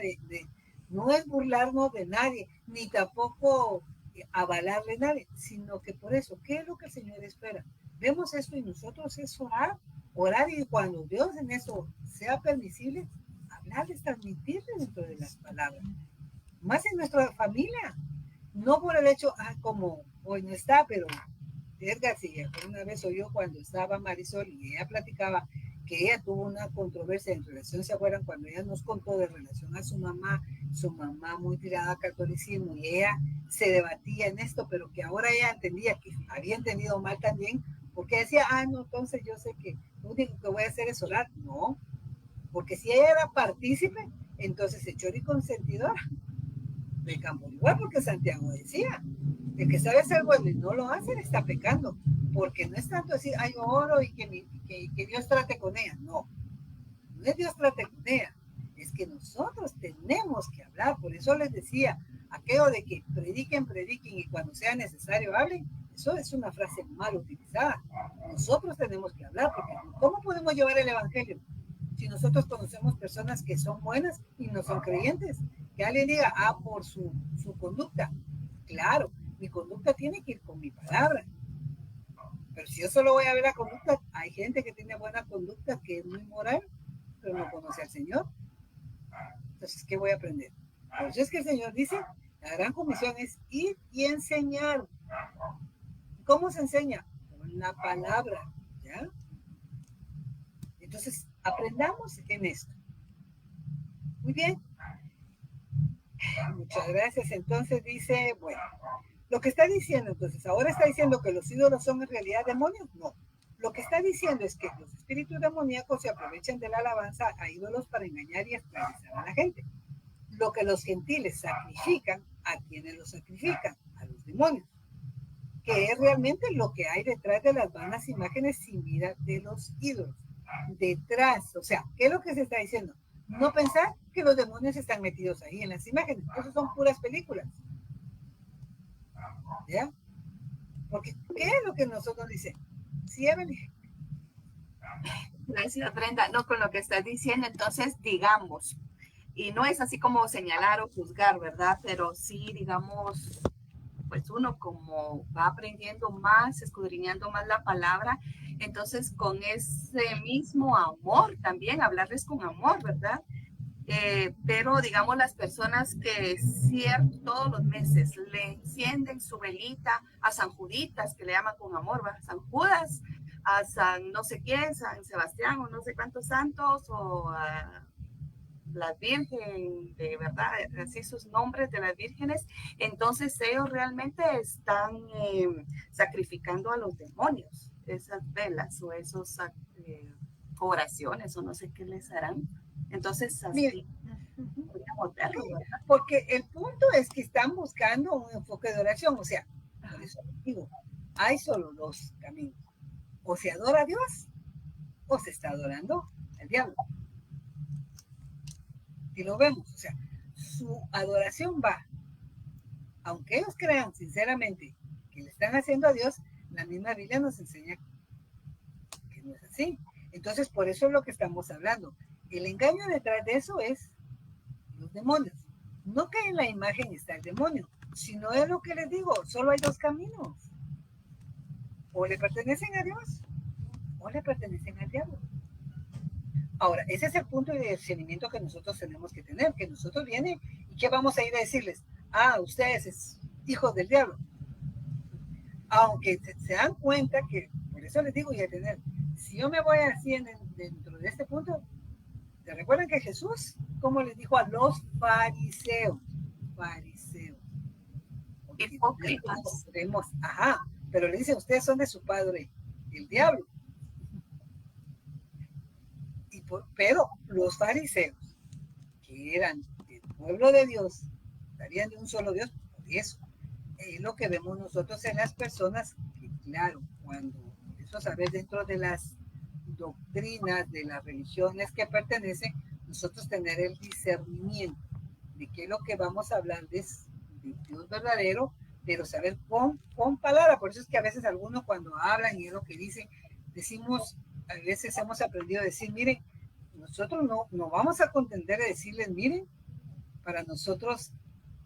No es burlarnos de nadie, ni tampoco avalarle a nadie, sino que por eso, ¿qué es lo que el Señor espera? Vemos esto y nosotros es orar, y cuando Dios en eso sea permisible, hablarles, transmitirles dentro de las palabras. Más en nuestra familia. No por el hecho, como hoy no está, pero Edgar sí, una vez oyó cuando estaba Marisol y ella platicaba que ella tuvo una controversia en relación, ¿se acuerdan? Cuando ella nos contó de relación a su mamá muy tirada al catolicismo, y ella se debatía en esto, pero que ahora ella entendía que había entendido mal también, porque decía, no, entonces yo sé que lo único que voy a hacer es orar. No, porque si ella era partícipe, entonces echó y consentidora de campo igual, porque Santiago decía, el que sabe hacer bueno y no lo hace, está pecando, porque no es tanto decir, yo oro y que Dios trate con ella. No es Dios trate con ella, es que nosotros tenemos que hablar. Por eso les decía, aquello de que prediquen y cuando sea necesario hablen, eso es una frase mal utilizada. Nosotros tenemos que hablar, porque ¿cómo podemos llevar el evangelio si nosotros conocemos personas que son buenas y no son creyentes? Que alguien diga, por su conducta. Claro, mi conducta tiene que ir con mi palabra. Pero si yo solo voy a ver la conducta, hay gente que tiene buena conducta, que es muy moral, pero no conoce al Señor. Entonces, ¿qué voy a aprender? Por eso es que el Señor dice, la gran comisión es ir y enseñar. ¿Cómo se enseña? Con la palabra, ¿ya? Entonces, aprendamos en esto. Muy bien. Muchas gracias. Entonces dice, bueno, lo que está diciendo, entonces, ahora está diciendo que los ídolos son en realidad demonios. No. Lo que está diciendo es que los espíritus demoníacos se aprovechan de la alabanza a ídolos para engañar y esclavizar a la gente. Lo que los gentiles sacrifican, ¿a quienes los sacrifican? A los demonios. Que es realmente lo que hay detrás de las vanas imágenes sin vida de los ídolos. Detrás, o sea, ¿qué es lo que se está diciendo? No pensar que los demonios están metidos ahí en las imágenes. Eso son puras películas. ¿Ya? Porque, ¿qué es lo que nosotros dicen? Sí, Evelyn. Gracias, Brenda. No, con lo que estás diciendo, entonces, digamos, y no es así como señalar o juzgar, ¿verdad? Pero sí, digamos, pues uno como va aprendiendo más, escudriñando más la palabra, entonces con ese mismo amor también, hablarles con amor, ¿verdad? Pero digamos las personas que todos los meses le encienden su velita a San Juditas, que le llaman con amor, ¿va? San Judas, a San no sé quién, San Sebastián o no sé cuántos santos, o a la Virgen, de verdad, así sus nombres de las vírgenes, entonces ellos realmente están sacrificando a los demonios, esas velas o esos oraciones o no sé qué les harán. Entonces, así podríamos verlo, ¿verdad? Porque el punto es que están buscando un enfoque de oración, o sea, por eso digo, hay solo dos caminos, o se adora a Dios o se está adorando al diablo. Y lo vemos, o sea, su adoración va, aunque ellos crean sinceramente que le están haciendo a Dios, la misma Biblia nos enseña que no es así. Entonces, por eso es lo que estamos hablando. El engaño detrás de eso es los demonios. No que en la imagen está el demonio, sino es lo que les digo, solo hay dos caminos. O le pertenecen a Dios o le pertenecen al diablo. Ahora, ese es el punto de discernimiento que nosotros tenemos que tener, que nosotros viene y que vamos a ir a decirles, ustedes es hijos del diablo. Aunque se dan cuenta que, por eso les digo, y a tener, si yo me voy así dentro de este punto, ¿te recuerdan que Jesús, como les dijo a los fariseos? Hipócritas. Pero le dicen, ustedes son de su padre, el diablo. Pero los fariseos, que eran del pueblo de Dios, sabían de un solo Dios, por eso es lo que vemos nosotros en las personas, que claro, cuando eso a saber dentro de las doctrinas de las religiones que pertenecen, nosotros tener el discernimiento de qué es lo que vamos a hablar de Dios verdadero, pero saber con palabra. Por eso es que a veces algunos cuando hablan y es lo que dicen, decimos, a veces hemos aprendido a decir, miren, nosotros no vamos a contender de decirles, miren, para nosotros,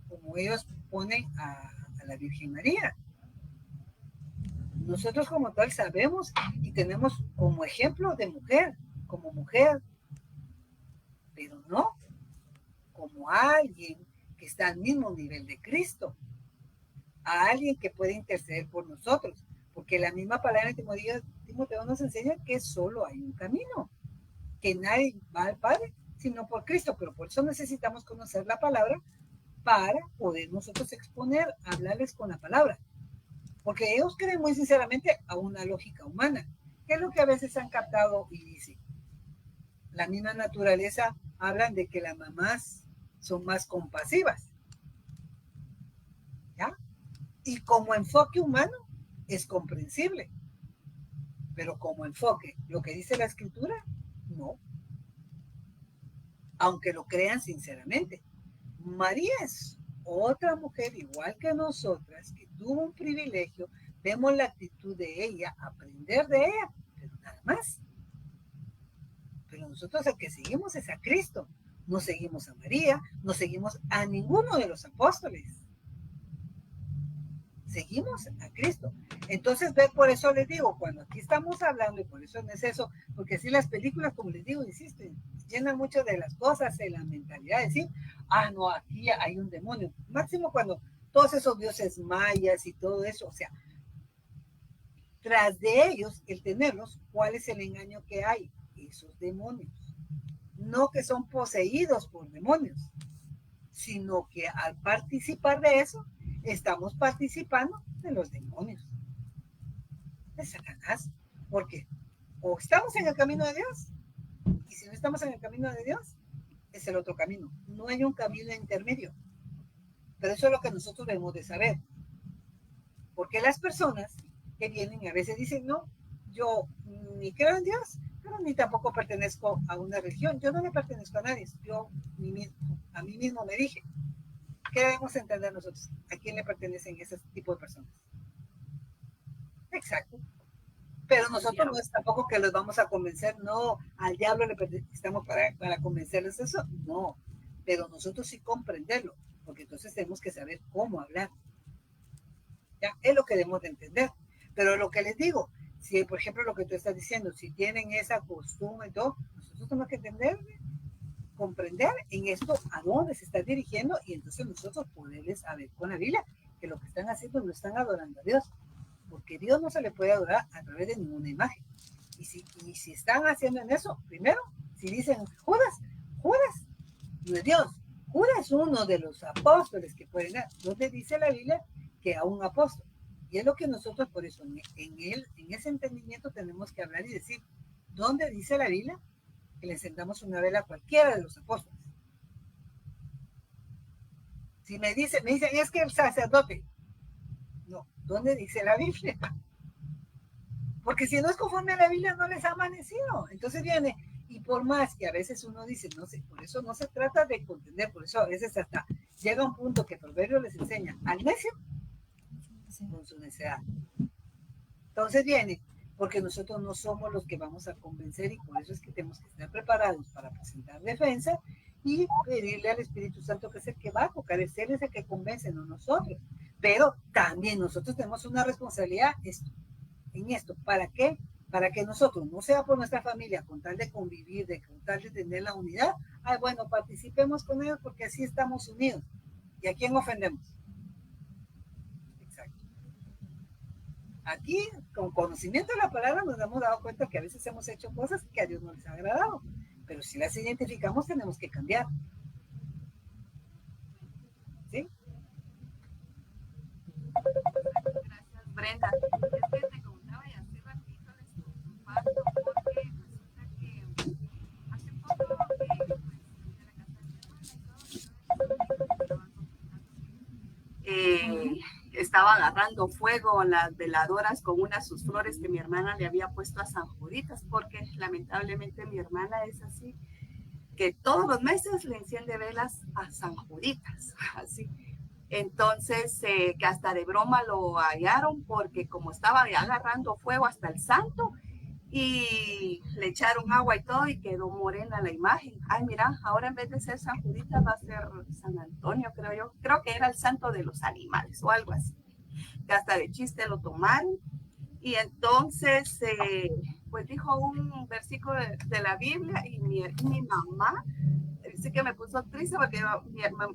como ellos ponen a la Virgen María. Nosotros como tal sabemos y tenemos como ejemplo de mujer, como mujer, pero no como alguien que está al mismo nivel de Cristo, a alguien que puede interceder por nosotros, porque la misma palabra de Timoteo nos enseña que solo hay un camino, que nadie va al Padre sino por Cristo, pero por eso necesitamos conocer la palabra para poder nosotros exponer, hablarles con la palabra, porque ellos creen muy sinceramente a una lógica humana, que es lo que a veces han captado y dicen. La misma naturaleza hablan de que las mamás son más compasivas, ¿ya? Y como enfoque humano es comprensible, pero como enfoque, lo que dice la escritura, no. Aunque lo crean sinceramente. María es otra mujer igual que nosotras, que tuvo un privilegio, vemos la actitud de ella, aprender de ella, pero nada más. Pero nosotros el que seguimos es a Cristo, no seguimos a María, no seguimos a ninguno de los apóstoles. Seguimos a Cristo. Entonces, por eso les digo, cuando aquí estamos hablando, y por eso es eso, porque si las películas, como les digo, insisten, llenan mucho de las cosas en la mentalidad de decir, no, aquí hay un demonio. Máximo cuando todos esos dioses mayas y todo eso, o sea, tras de ellos, el tenerlos, ¿cuál es el engaño que hay? Esos demonios. No que son poseídos por demonios, sino que al participar de eso, estamos participando de los demonios, de Satanás, porque o estamos en el camino de Dios, y si no estamos en el camino de Dios, es el otro camino. No hay un camino intermedio. Pero eso es lo que nosotros debemos de saber. Porque las personas que vienen y a veces dicen, no, yo ni creo en Dios, pero ni tampoco pertenezco a una religión. Yo no le pertenezco a nadie. Yo a mí mismo me dije. ¿Qué debemos entender nosotros? ¿A quién le pertenecen ese tipo de personas? Exacto. Pero nosotros no es tampoco que los vamos a convencer, no, al diablo le estamos para convencerles eso, no. Pero nosotros sí comprenderlo, porque entonces tenemos que saber cómo hablar. ¿Ya? Es lo que debemos de entender. Pero lo que les digo, si por ejemplo lo que tú estás diciendo, si tienen esa costumbre y todo, nosotros tenemos que entender comprender en esto a dónde se está dirigiendo y entonces nosotros poderles saber con la Biblia que lo que están haciendo no están adorando a Dios, porque Dios no se le puede adorar a través de ninguna imagen. Y si están haciendo en eso, primero, si dicen Judas no es Dios. Judas es uno de los apóstoles que pueden dar. ¿Dónde dice la Biblia que a un apóstol? Y es lo que nosotros, por eso, en ese entendimiento tenemos que hablar y decir, ¿dónde dice la Biblia que le encendamos una vela a cualquiera de los apóstoles? Si me dicen, es que el sacerdote, no, ¿dónde dice la Biblia? Porque si no es conforme a la Biblia, no les ha amanecido. Entonces viene, y por más que a veces uno dice, no sé, por eso no se trata de contender, por eso a veces hasta llega un punto que Proverbio les enseña al necio con su necedad. Entonces viene, porque nosotros no somos los que vamos a convencer y por eso es que tenemos que estar preparados para presentar defensa y pedirle al Espíritu Santo que es el que va a tocar, es él el que convence, no nosotros. Pero también nosotros tenemos una responsabilidad en esto. ¿Para qué? Para que nosotros, no sea por nuestra familia, con tal de convivir, con tal de tener la unidad, bueno, participemos con ellos porque así estamos unidos. ¿Y a quién ofendemos? Exacto. Aquí, con conocimiento de la palabra, nos hemos dado cuenta que a veces hemos hecho cosas que a Dios no les ha agradado, pero si las identificamos, tenemos que cambiar. ¿Sí? Gracias, Brenda. Es que te contaba y así rapidito les comparto porque resulta que hace poco de la casa de mi hermana estaba agarrando fuego en las veladoras con unas de sus flores que mi hermana le había puesto a San Juditas, porque lamentablemente mi hermana es así, que todos los meses le enciende velas a San Juditas, así. Entonces, que hasta de broma lo hallaron porque como estaba agarrando fuego hasta el santo y le echaron agua y todo y quedó morena la imagen. Ay, mira, ahora en vez de ser San Juditas va a ser San Antonio, creo yo. Creo que era el santo de los animales o algo así. Que hasta de chiste lo tomaron. Y entonces, pues dijo un versículo de la Biblia y mi mamá dice que me puso triste porque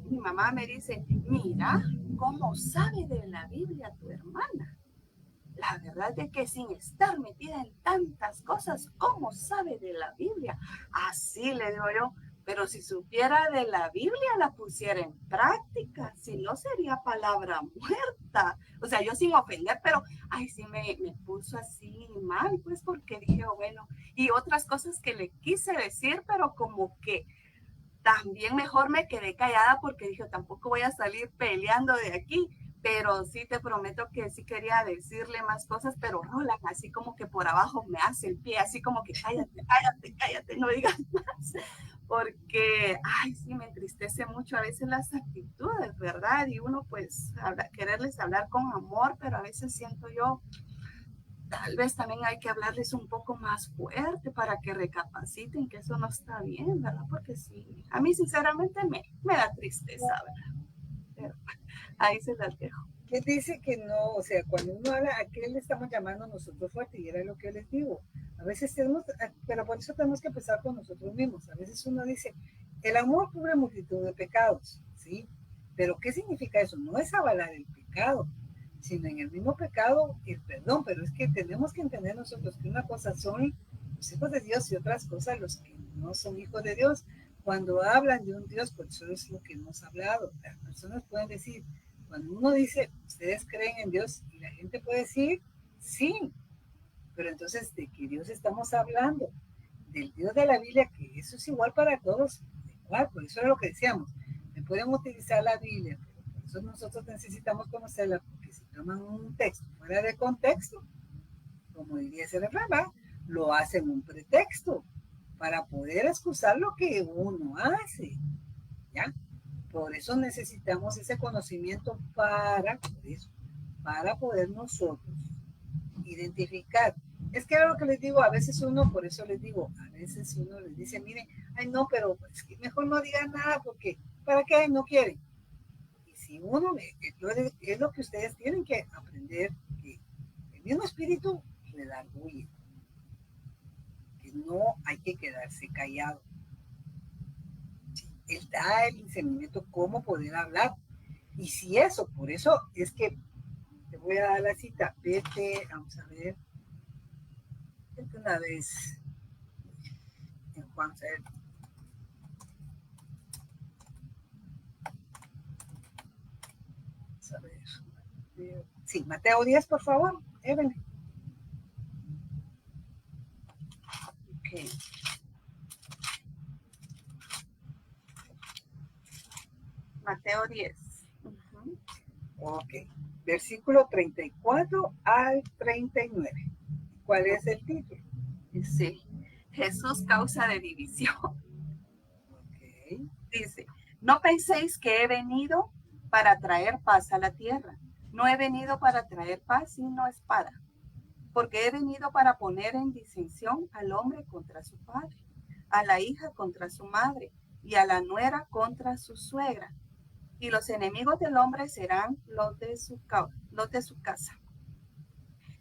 mi mamá me dice, mira, ¿cómo sabe de la Biblia tu hermana? La verdad es que sin estar metida en tantas cosas, ¿cómo sabe de la Biblia? Así le digo yo, pero si supiera de la Biblia la pusiera en práctica, si no sería palabra muerta. O sea, yo sin ofender, pero ay, sí me puso así mal, pues porque dije, bueno, y otras cosas que le quise decir, pero como que también mejor me quedé callada porque dije, tampoco voy a salir peleando de aquí, pero sí te prometo que sí quería decirle más cosas, pero Roland así como que por abajo me hace el pie, así como que cállate, no digas más, porque, ay, sí, me entristece mucho a veces las actitudes, ¿verdad? Y uno pues quererles hablar con amor, pero a veces siento yo, tal vez también hay que hablarles un poco más fuerte para que recapaciten que eso no está bien, ¿verdad? Porque sí, a mí sinceramente me da tristeza, ¿verdad? Pero ahí se las dejo. Que dice que no, o sea, cuando uno habla, ¿a qué le estamos llamando nosotros fuerte? Y era lo que les digo. A veces tenemos, pero por eso tenemos que empezar con nosotros mismos. A veces uno dice, el amor cubre multitud de pecados, ¿sí? Pero ¿qué significa eso? No es avalar el pecado, sino en el mismo pecado el perdón. Pero es que tenemos que entender nosotros que una cosa son los hijos de Dios y otras cosas los que no son hijos de Dios. Cuando hablan de un Dios, por eso es lo que hemos hablado. Las personas pueden decir, cuando uno dice, ustedes creen en Dios, y la gente puede decir, sí, pero entonces, ¿de qué Dios estamos hablando? Del Dios de la Biblia, que eso es igual para todos, igual, por eso es lo que decíamos, me pueden utilizar la Biblia, pero por eso nosotros necesitamos conocerla, porque si toman un texto fuera de contexto, como diría ese refrán, lo hacen un pretexto para poder excusar lo que uno hace, ¿ya? Por eso necesitamos ese conocimiento para poder nosotros identificar. Es que lo que les digo, a veces uno, por eso les digo, a veces uno les dice, miren, ay no, pero es que mejor no digan nada porque, ¿para qué? No quieren. Y si uno, es lo que ustedes tienen que aprender, que el mismo espíritu redarguye, que no hay que quedarse callado. Él da el discernimiento cómo poder hablar. Y si eso, por eso es que te voy a dar la cita. Vete, vamos a ver. Vete una vez en Juan, a ver. Vamos a ver. Sí, Mateo 10, por favor. Evelyn. Ok. Mateo 10. Ok. Versículo 34 al 39. ¿Cuál es el título? Sí. Jesús causa de división. Ok. Dice, no penséis que he venido para traer paz a la tierra. No he venido para traer paz sino espada. Porque he venido para poner en disensión al hombre contra su padre, a la hija contra su madre y a la nuera contra su suegra. Y los enemigos del hombre serán los de su casa.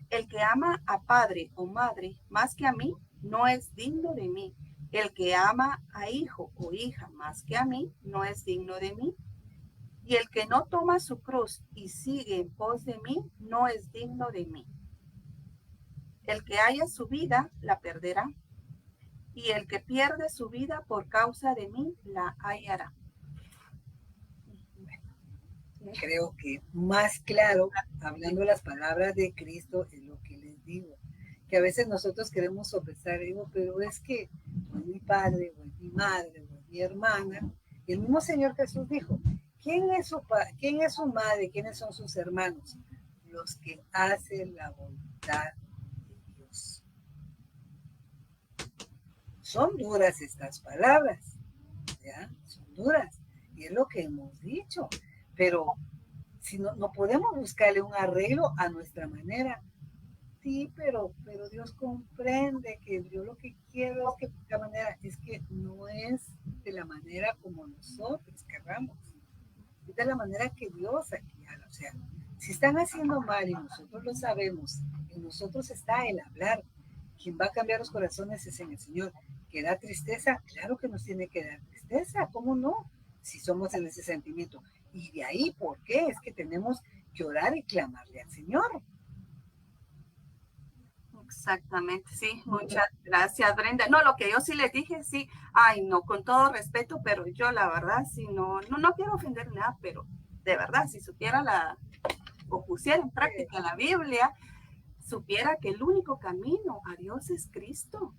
El que ama a padre o madre más que a mí, no es digno de mí. El que ama a hijo o hija más que a mí, no es digno de mí. Y el que no toma su cruz y sigue en pos de mí, no es digno de mí. El que haya su vida, la perderá. Y el que pierde su vida por causa de mí, la hallará. Creo que más claro, hablando las palabras de Cristo, es lo que les digo. Que a veces nosotros queremos sopesar, digo, pero es que no es mi padre, o es mi madre, o es mi hermana. Y el mismo Señor Jesús dijo, ¿quién es su madre? ¿Quiénes son sus hermanos? Los que hacen la voluntad de Dios. Son duras estas palabras, ¿ya? Son duras. Y es lo que hemos dicho. Pero si no podemos buscarle un arreglo a nuestra manera. Sí, pero Dios comprende que yo lo que quiero es que de la manera, es que no es de la manera como nosotros querramos. Es de la manera que Dios aquí habla. O sea, si están haciendo mal y nosotros lo sabemos, en nosotros está el hablar. Quien va a cambiar los corazones es en el Señor. ¿Que da tristeza? Claro que nos tiene que dar tristeza. ¿Cómo no? Si somos en ese sentimiento. Y de ahí, ¿por qué? Es que tenemos que orar y clamarle al Señor. Exactamente, sí, muchas gracias, Brenda. No, lo que yo sí les dije, sí, ay, no, con todo respeto, pero yo la verdad, sí, no quiero ofender nada, pero de verdad, si supiera o pusiera en práctica la Biblia, supiera que el único camino a Dios es Cristo.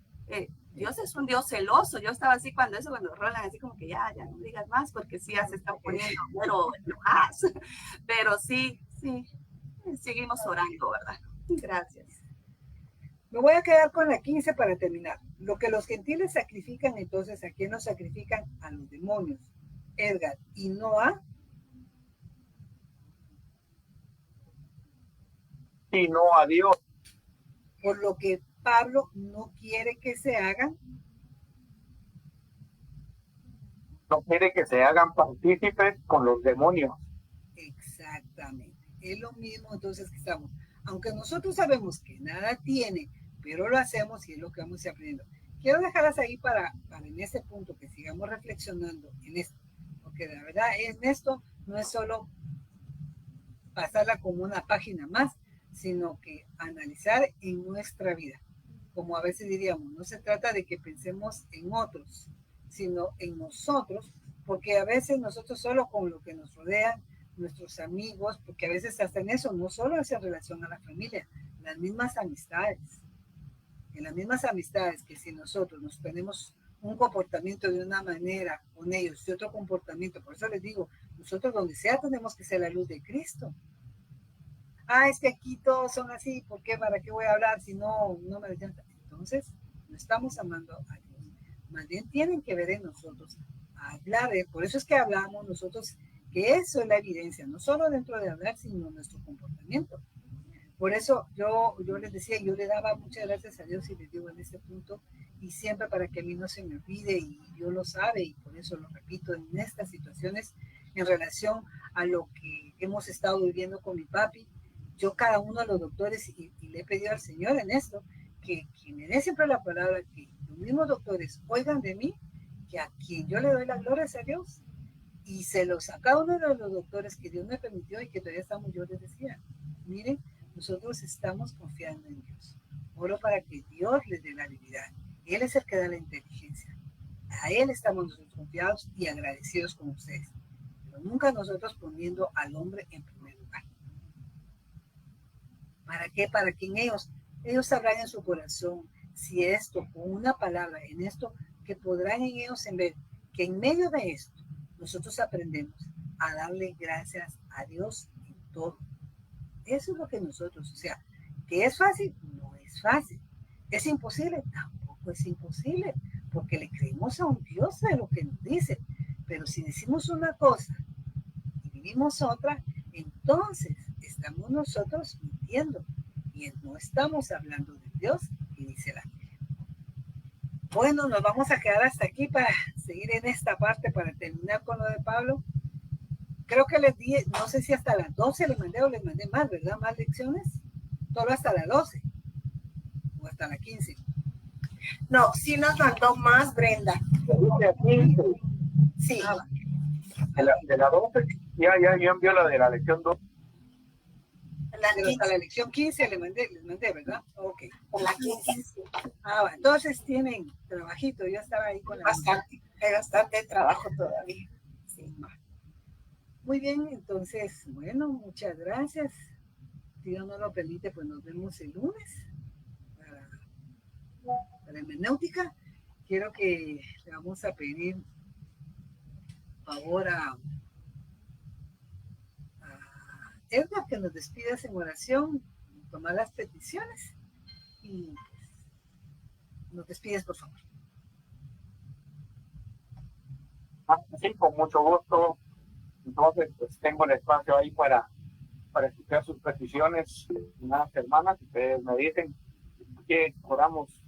Dios es un Dios celoso. Yo estaba así cuando rolan, así como que ya no digas más, porque sí, ya se está poniendo enojadas. Pero sí, seguimos orando, ¿verdad? Gracias. Me voy a quedar con la 15 para terminar. Lo que los gentiles sacrifican, entonces, ¿a quién los sacrifican? A los demonios. Edgar, y no a... Y no a Dios. Por lo que Pablo no quiere que se hagan. No quiere que se hagan partícipes con los demonios. Exactamente. Es lo mismo entonces que estamos. Aunque nosotros sabemos que nada tiene, pero lo hacemos y es lo que vamos aprendiendo. Quiero dejarlas ahí para en este punto que sigamos reflexionando en esto. Porque la verdad en esto no es solo pasarla como una página más, sino que analizar en nuestra vida. Como a veces diríamos, no se trata de que pensemos en otros, sino en nosotros, porque a veces nosotros solo con lo que nos rodean, nuestros amigos, porque a veces hasta en eso, no solo es en relación a la familia, las mismas amistades. En las mismas amistades que si nosotros nos tenemos un comportamiento de una manera con ellos y otro comportamiento, por eso les digo, nosotros donde sea tenemos que ser la luz de Cristo. Es que aquí todos son así, ¿por qué? ¿Para qué voy a hablar si no me dejan? Entonces, no estamos amando a Dios. Más bien tienen que ver en nosotros, hablar, por eso es que hablamos nosotros, que eso es la evidencia, no solo dentro de hablar, sino nuestro comportamiento. Por eso yo les decía, yo le daba muchas gracias a Dios y les digo en este punto, y siempre para que a mí no se me olvide, y Dios lo sabe, y por eso lo repito en estas situaciones, en relación a lo que hemos estado viviendo con mi papi, yo cada uno de los doctores, y le he pedido al Señor en esto, que me dé siempre la palabra, que los mismos doctores oigan de mí, que a quien yo le doy las glorias a Dios, y a cada uno de los doctores que Dios me permitió y que todavía estamos, yo les decía, miren, nosotros estamos confiando en Dios. Oro para que Dios les dé la habilidad. Él es el que da la inteligencia. A Él estamos nosotros confiados y agradecidos con ustedes. Pero nunca nosotros poniendo al hombre en primer lugar. ¿Para qué? Para que en ellos sabrán en su corazón si esto, con una palabra en esto, que podrán en ellos ver que en medio de esto nosotros aprendemos a darle gracias a Dios en todo. Eso es lo que nosotros, o sea, que es fácil, no es fácil. ¿Es imposible? Tampoco es imposible, porque le creemos a un Dios de lo que nos dice. Pero si decimos una cosa y vivimos otra, entonces estamos nosotros mintiendo y no estamos hablando de Dios que dice la Biblia. Bueno, nos vamos a quedar hasta aquí para seguir en esta parte, para terminar con lo de Pablo. Creo que les di, no sé si hasta las 12 les mandé o les mandé más, ¿verdad? Más lecciones. Solo hasta las 12 o hasta las 15. No, sí nos mandó más, Brenda. Sí. De la 12, ya envió la de la lección 2. Pero hasta la lección 15 les mandé, ¿verdad? Ok. La 15. Entonces tienen trabajito, yo estaba ahí con la... Hay bastante trabajo todavía. Sí. Muy bien, entonces, bueno, muchas gracias. Si Dios no lo permite, pues nos vemos el lunes para hermenéutica. Quiero que le vamos a pedir favor a Edgar que nos despidas en oración, tomar las peticiones y nos despides, por favor. Sí, con mucho gusto. Entonces, pues tengo el espacio ahí para escuchar sus peticiones, unas hermanas. Ustedes me dicen que oramos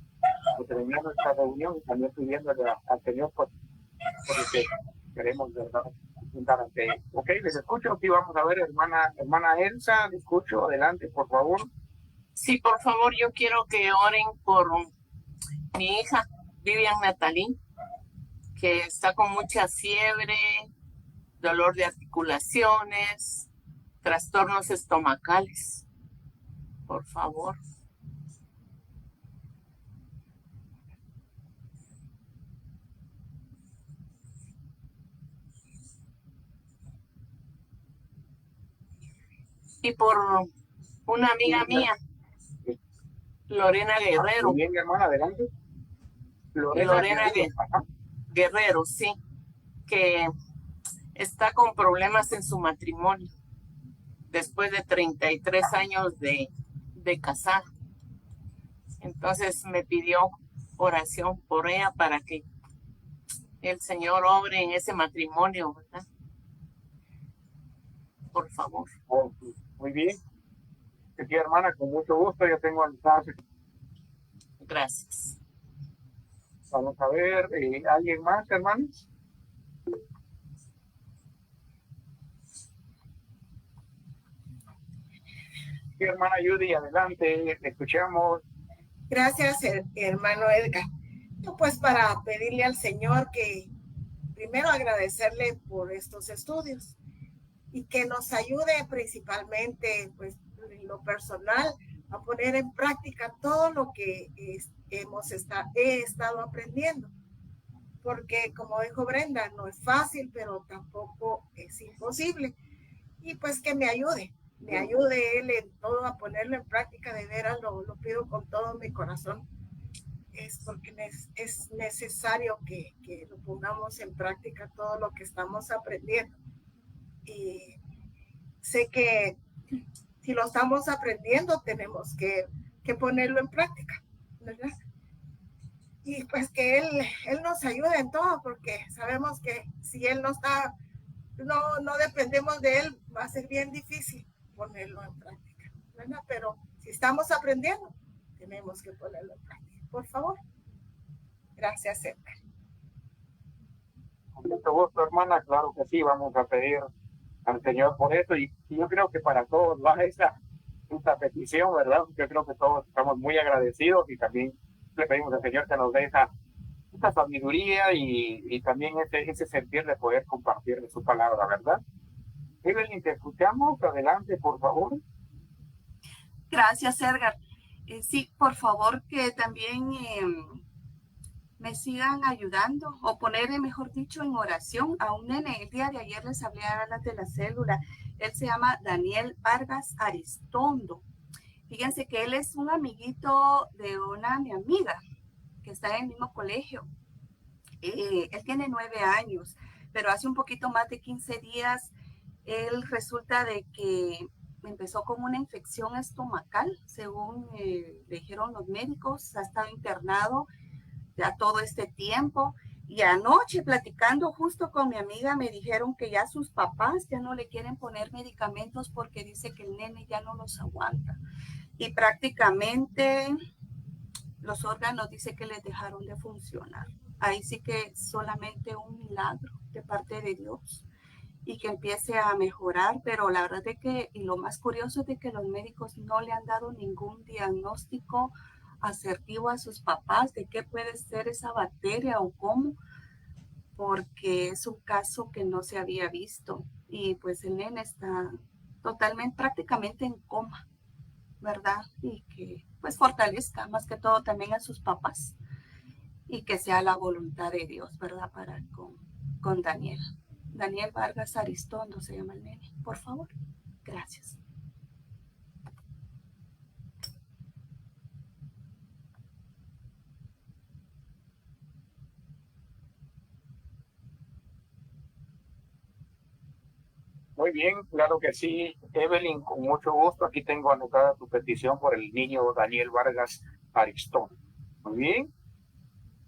por terminar nuestra reunión y también pidiéndole al Señor por lo que queremos, ¿verdad? Ok, les escucho. Aquí vamos a ver, hermana Elsa, les escucho. Adelante, por favor. Sí, por favor, yo quiero que oren por mi hija, Vivian Natalí, que está con mucha fiebre, dolor de articulaciones, trastornos estomacales. Por favor. Y por una amiga mía, Lorena Guerrero. Muy bien, hermana, adelante. Lorena Guerrero, sí, que está con problemas en su matrimonio después de 33 años de casada. Entonces me pidió oración por ella para que el Señor obre en ese matrimonio, ¿verdad? Por favor. Muy bien. Sí, hermana, con mucho gusto. Yo tengo el mensaje. Gracias. Vamos a ver, ¿alguien más, hermanos? Sí, hermana Judy, adelante, te escuchamos. Gracias, hermano Edgar. Pues para pedirle al Señor que primero agradecerle por estos estudios y que nos ayude principalmente, pues en lo personal, a poner en práctica todo lo que he estado aprendiendo. Porque como dijo Brenda, no es fácil, pero tampoco es imposible. Y pues que me ayude él en todo a ponerlo en práctica, de veras lo pido con todo mi corazón. Es porque es necesario que lo pongamos en práctica todo lo que estamos aprendiendo. Y sé que si lo estamos aprendiendo, tenemos que ponerlo en práctica, ¿verdad? Y pues que él nos ayude en todo, porque sabemos que si él no dependemos de él, va a ser bien difícil ponerlo en práctica, ¿verdad? Pero si estamos aprendiendo, tenemos que ponerlo en práctica. Por favor. Gracias, Edgar. Con mucho gusto, hermana. Claro que sí, vamos a pedir al Señor por eso. Y yo creo que para todos va esa petición, ¿verdad? Yo creo que todos estamos muy agradecidos y también le pedimos al Señor que nos dé esa esta sabiduría y también ese sentir de poder compartir de su palabra, ¿verdad? Evelyn, te escuchamos. Adelante, por favor. Gracias, Edgar. Sí, por favor, que también me sigan ayudando o poner, mejor dicho, en oración a un nene. El día de ayer les hablé a las de la célula. Él se llama Daniel Vargas Aristondo. Fíjense que él es un amiguito de mi amiga que está en el mismo colegio. Él tiene 9 años, pero hace un poquito más de 15 días, él resulta de que empezó con una infección estomacal, según le dijeron los médicos. Ha estado internado ya todo este tiempo. Y anoche, platicando justo con mi amiga, me dijeron que ya sus papás ya no le quieren poner medicamentos porque dice que el nene ya no los aguanta. Y prácticamente los órganos dice que les dejaron de funcionar. Ahí sí que solamente un milagro de parte de Dios y que empiece a mejorar, pero la verdad es que, y lo más curioso es de que los médicos no le han dado ningún diagnóstico asertivo a sus papás de qué puede ser esa bacteria o cómo, porque es un caso que no se había visto y pues el nene está totalmente, prácticamente en coma, ¿verdad? Y que pues fortalezca más que todo también a sus papás y que sea la voluntad de Dios, ¿verdad? Para con Daniel. Daniel Vargas Aristondo se llama el nene, por favor. Gracias. Muy bien, claro que sí, Evelyn, con mucho gusto. Aquí tengo anotada tu petición por el niño Daniel Vargas Aristondo. Muy bien.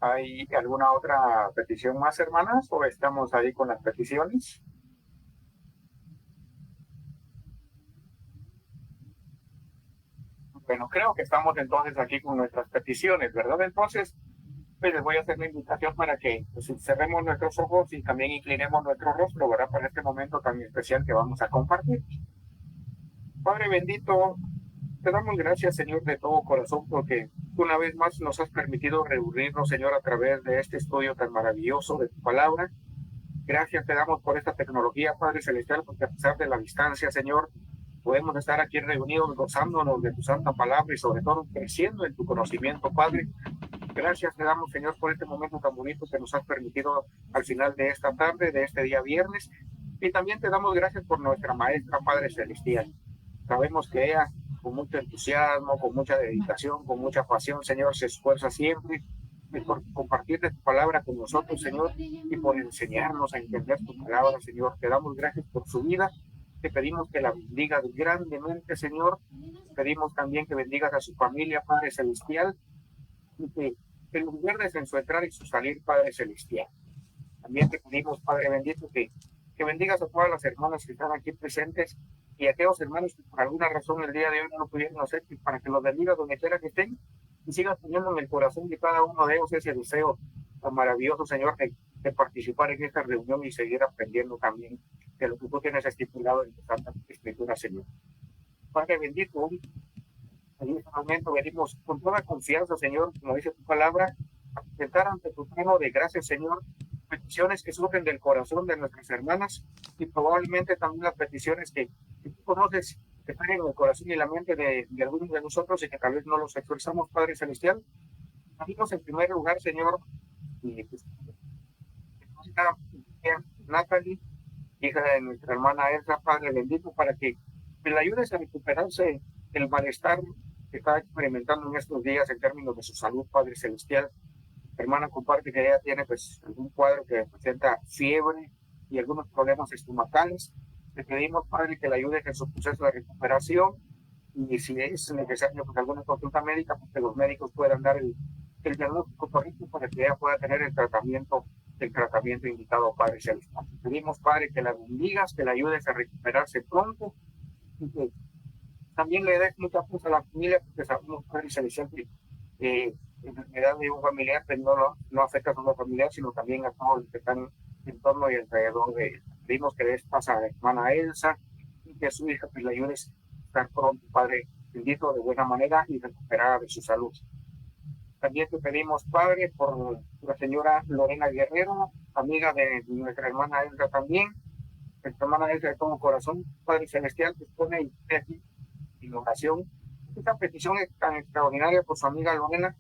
¿Hay alguna otra petición más, hermanas, o estamos ahí con las peticiones? Bueno, creo que estamos entonces aquí con nuestras peticiones, ¿verdad? Entonces, pues les voy a hacer la invitación para que pues, cerremos nuestros ojos y también inclinemos nuestro rostro, ¿verdad? Para este momento tan especial que vamos a compartir. Padre bendito, te damos gracias, Señor, de todo corazón, porque una vez más nos has permitido reunirnos, Señor, a través de este estudio tan maravilloso de tu palabra. Gracias te damos por esta tecnología, Padre Celestial, porque a pesar de la distancia, Señor, podemos estar aquí reunidos gozándonos de tu santa palabra y sobre todo creciendo en tu conocimiento, Padre. Gracias te damos, Señor, por este momento tan bonito que nos has permitido al final de esta tarde, de este día viernes. Y también te damos gracias por nuestra maestra, Padre Celestial. Sabemos que ella, con mucho entusiasmo, con mucha dedicación, con mucha pasión, Señor, se esfuerza siempre por compartir tu palabra con nosotros, Señor, y por enseñarnos a entender tu palabra, Señor. Te damos gracias por su vida. Te pedimos que la bendigas grandemente, Señor. Pedimos también que bendigas a su familia, Padre Celestial, y que los guardes en su entrar y su salir, Padre Celestial. También te pedimos, Padre bendito, que bendigas a todas las hermanas que están aquí presentes y a aquellos hermanos que por alguna razón el día de hoy no lo pudieron hacer, para que los bendigas donde quiera que estén y sigas teniendo en el corazón de cada uno de ellos ese deseo tan maravilloso, Señor, de participar en esta reunión y seguir aprendiendo también de lo que tú tienes estipulado en tu Santa Escritura, Señor. Padre bendito, hoy en este momento venimos con toda confianza, Señor, como dice tu palabra, a presentar ante tu trono de gracias, Señor, peticiones que surgen del corazón de nuestras hermanas y probablemente también las peticiones que tú conoces, que están en el corazón y la mente de algunos de nosotros y que tal vez no los expresamos, Padre Celestial. Pedimos en primer lugar, Señor, y pues, Natalie, hija de nuestra hermana Elsa, Padre bendito, para que le ayudes a recuperarse el malestar que está experimentando en estos días en términos de su salud, Padre Celestial. Hermana comparte que ella tiene pues algún cuadro que presenta fiebre y algunos problemas estomacales. Le pedimos, Padre, que le ayude en su proceso de recuperación y si es necesario pues alguna consulta médica, pues que los médicos puedan dar el diagnóstico correcto para que ella pueda tener el tratamiento indicado, Padre Celestial. Le pedimos, Padre, que la bendigas, que le ayudes a recuperarse pronto y que también le des mucha fuerza a la familia, porque sabemos, Padre Celestial, que la enfermedad de un familiar pues no afecta a su familiar, sino también a todos los que están en torno y alrededor de él. Pedimos que les pasa a la hermana Elsa y que a su hija pues le ayudes a estar pronto, Padre bendito, de buena manera y recuperada de su salud. También te pedimos, Padre, por la señora Lorena Guerrero, amiga de nuestra hermana Elsa también. Nuestra hermana Elsa de todo corazón, Padre Celestial, que pone y esté aquí en oración. Esta petición es tan extraordinaria por su amiga Lorena.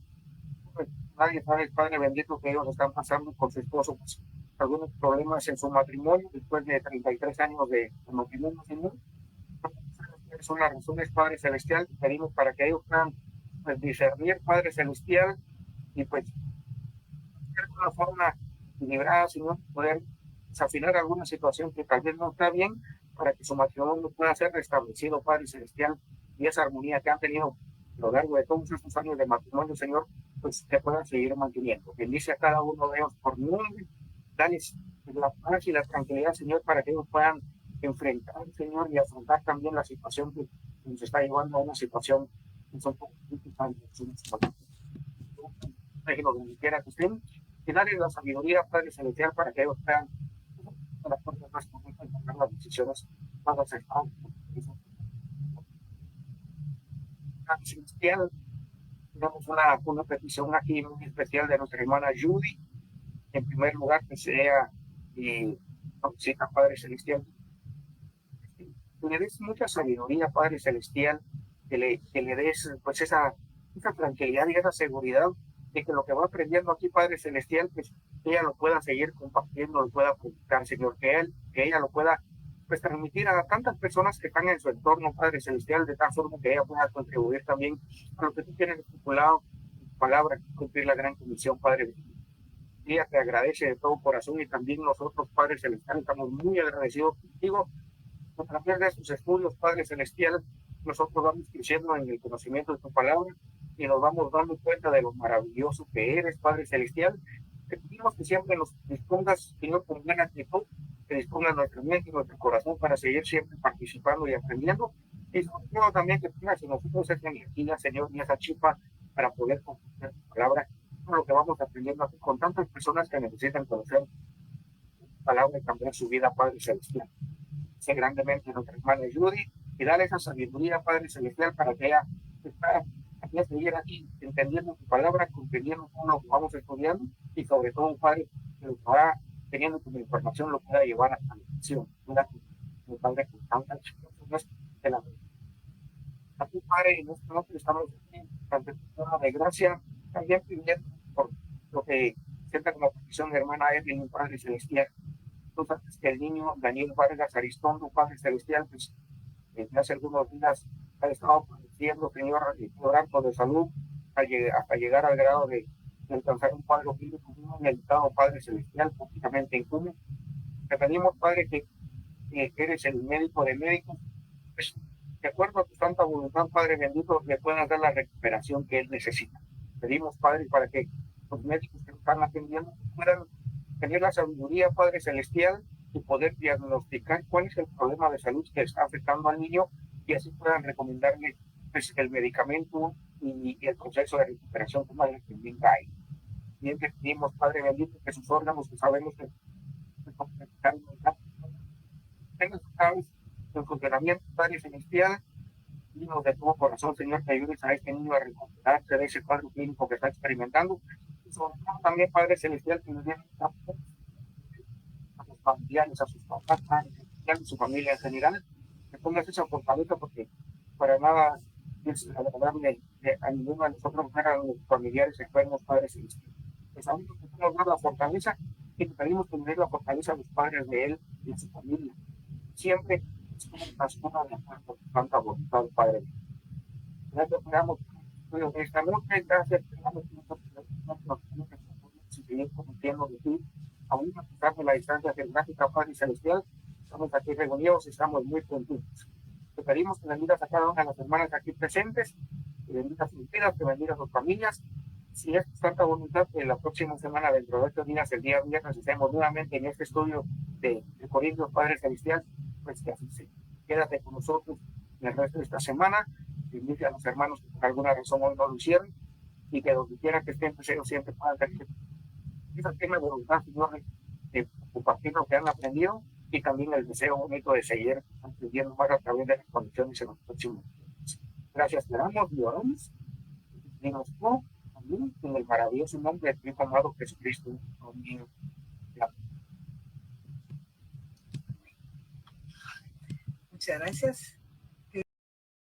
Pues, nadie sabe, Padre bendito, que ellos están pasando con su esposo pues, algunos problemas en su matrimonio después de 33 años de matrimonio, Señor. Son las razones, Padre Celestial, que pedimos para que ellos puedan pues, discernir, Padre Celestial, y pues de alguna forma equilibrada, Señor, poder desafinar alguna situación que tal vez no está bien, para que su matrimonio pueda ser restablecido, Padre Celestial, y esa armonía que han tenido a lo largo de todos estos años de matrimonio, Señor, pues que puedan seguir manteniendo. Bendice a cada uno de ellos por nombre, dales la paz y la tranquilidad, Señor, para que ellos puedan enfrentar, Señor, y afrontar también la situación que nos está llevando a una situación que son poco donde quiera que estén, y darles la sabiduría, Padre Celestial, para que ellos puedan las cosas más correctas y tomar las decisiones más acertadas. Celestial, tenemos una petición aquí muy especial de nuestra hermana Judy. En primer lugar, que sea visita, Padre Celestial, que le des mucha sabiduría, Padre Celestial, que le des pues esa tranquilidad y esa seguridad de que lo que va aprendiendo aquí, Padre Celestial, pues ella lo pueda seguir compartiendo, lo pueda publicar, Señor, que ella lo pueda pues transmitir a tantas personas que están en su entorno, Padre Celestial, de tal forma que ella pueda contribuir también a lo que tú tienes estipulado en tu palabra, cumplir la gran comisión, Padre. Ella te agradece de todo corazón y también nosotros, Padre Celestial, estamos muy agradecidos contigo. A través de sus estudios, Padre Celestial, nosotros vamos creciendo en el conocimiento de tu palabra y nos vamos dando cuenta de lo maravilloso que eres, Padre Celestial. Te pedimos que siempre nos dispongas, Señor, con buena actitud, que dispongas nuestra mente y nuestro corazón para seguir siempre participando y aprendiendo. Y sobre todo también que tengas en nosotros esa energía, Señor, y esa chispa para poder compartir tu palabra, todo lo que vamos aprendiendo aquí con tantas personas que necesitan conocer tu palabra y cambiar su vida, Padre Celestial. Sé grandemente a nuestra hermana Judy y dale esa sabiduría, Padre Celestial, para que ella pueda seguir aquí entendiendo tu palabra, comprendiendo todo lo que vamos estudiando y sobre todo, Padre, que lo que va teniendo como información lo pueda llevar a la acción. Mi Padre, con tantas cosas de la vida. A ti, Padre, en este momento estamos aquí ante tu trono de gracia, también pidiendo por lo que sienta como petición de hermana Evelyn, Padre Celestial. Tú sabes que el niño Daniel Vargas Aristondo, Padre Celestial, pues desde hace algunos días ha estado padeciendo, Señor, llorando de salud hasta llegar al grado de alcanzar un cuadro clínico muy delicado, Padre Celestial, prácticamente incómodo. Te pedimos, Padre, que eres el médico de médicos, pues, de acuerdo a tu santa voluntad, Padre bendito, le puedas dar la recuperación que él necesita. Pedimos, Padre, para que los médicos que lo están atendiendo puedan tener la sabiduría, Padre Celestial, y poder diagnosticar cuál es el problema de salud que está afectando al niño y así puedan recomendarle pues, el medicamento y el proceso de recuperación que también hay. Bien que pedimos, Padre bendito, que sus órganos, que sabemos que tengan en funcionamiento, Padre Celestial, y nos de todo corazón, Señor, que ayudes a este niño a recuperarse de ese cuadro clínico que está experimentando. Y sobre todo también, Padre Celestial, que nos dé a sus familiares, a sus papás, a su familia en general, que pongas esa fortaleza, porque para nada es agradable a ninguno de nosotros ver a los familiares enfermos, Padre Celestial. Pues aún que podemos dar la fortaleza, y te pedimos que nos dé la fortaleza a los padres de él y a su familia. Siempre es una de nuestra santa voluntad, Padre. Gracias, esperamos de esta noche, gracias, esperamos que nosotros seguir conociendo de ti, aún a pesar de la distancia geográfica, Padre Celestial. Estamos aquí reunidos y estamos muy contentos. Te pedimos que bendigas a cada una de las hermanas aquí presentes, que bendigas sus vidas, que bendigas sus familias. Si es tanta voluntad que la próxima semana, dentro de estos días, el día viernes, estemos nuevamente en este estudio de Corintios, Padre Celestial, pues que así sea. Quédate con nosotros en el resto de esta semana. Bendice a los hermanos que por alguna razón hoy no lo hicieron y que donde quiera que estén, pues ellos siempre puedan tener esa firme voluntad, Señor, de compartir lo que han aprendido y también el deseo bonito de seguir aprendiendo más a través de las condiciones en los próximos días. Gracias, te damos y oramos. Dinos tú, En el maravilloso nombre de Cristo amado Jesucristo. Amén. Muchas gracias.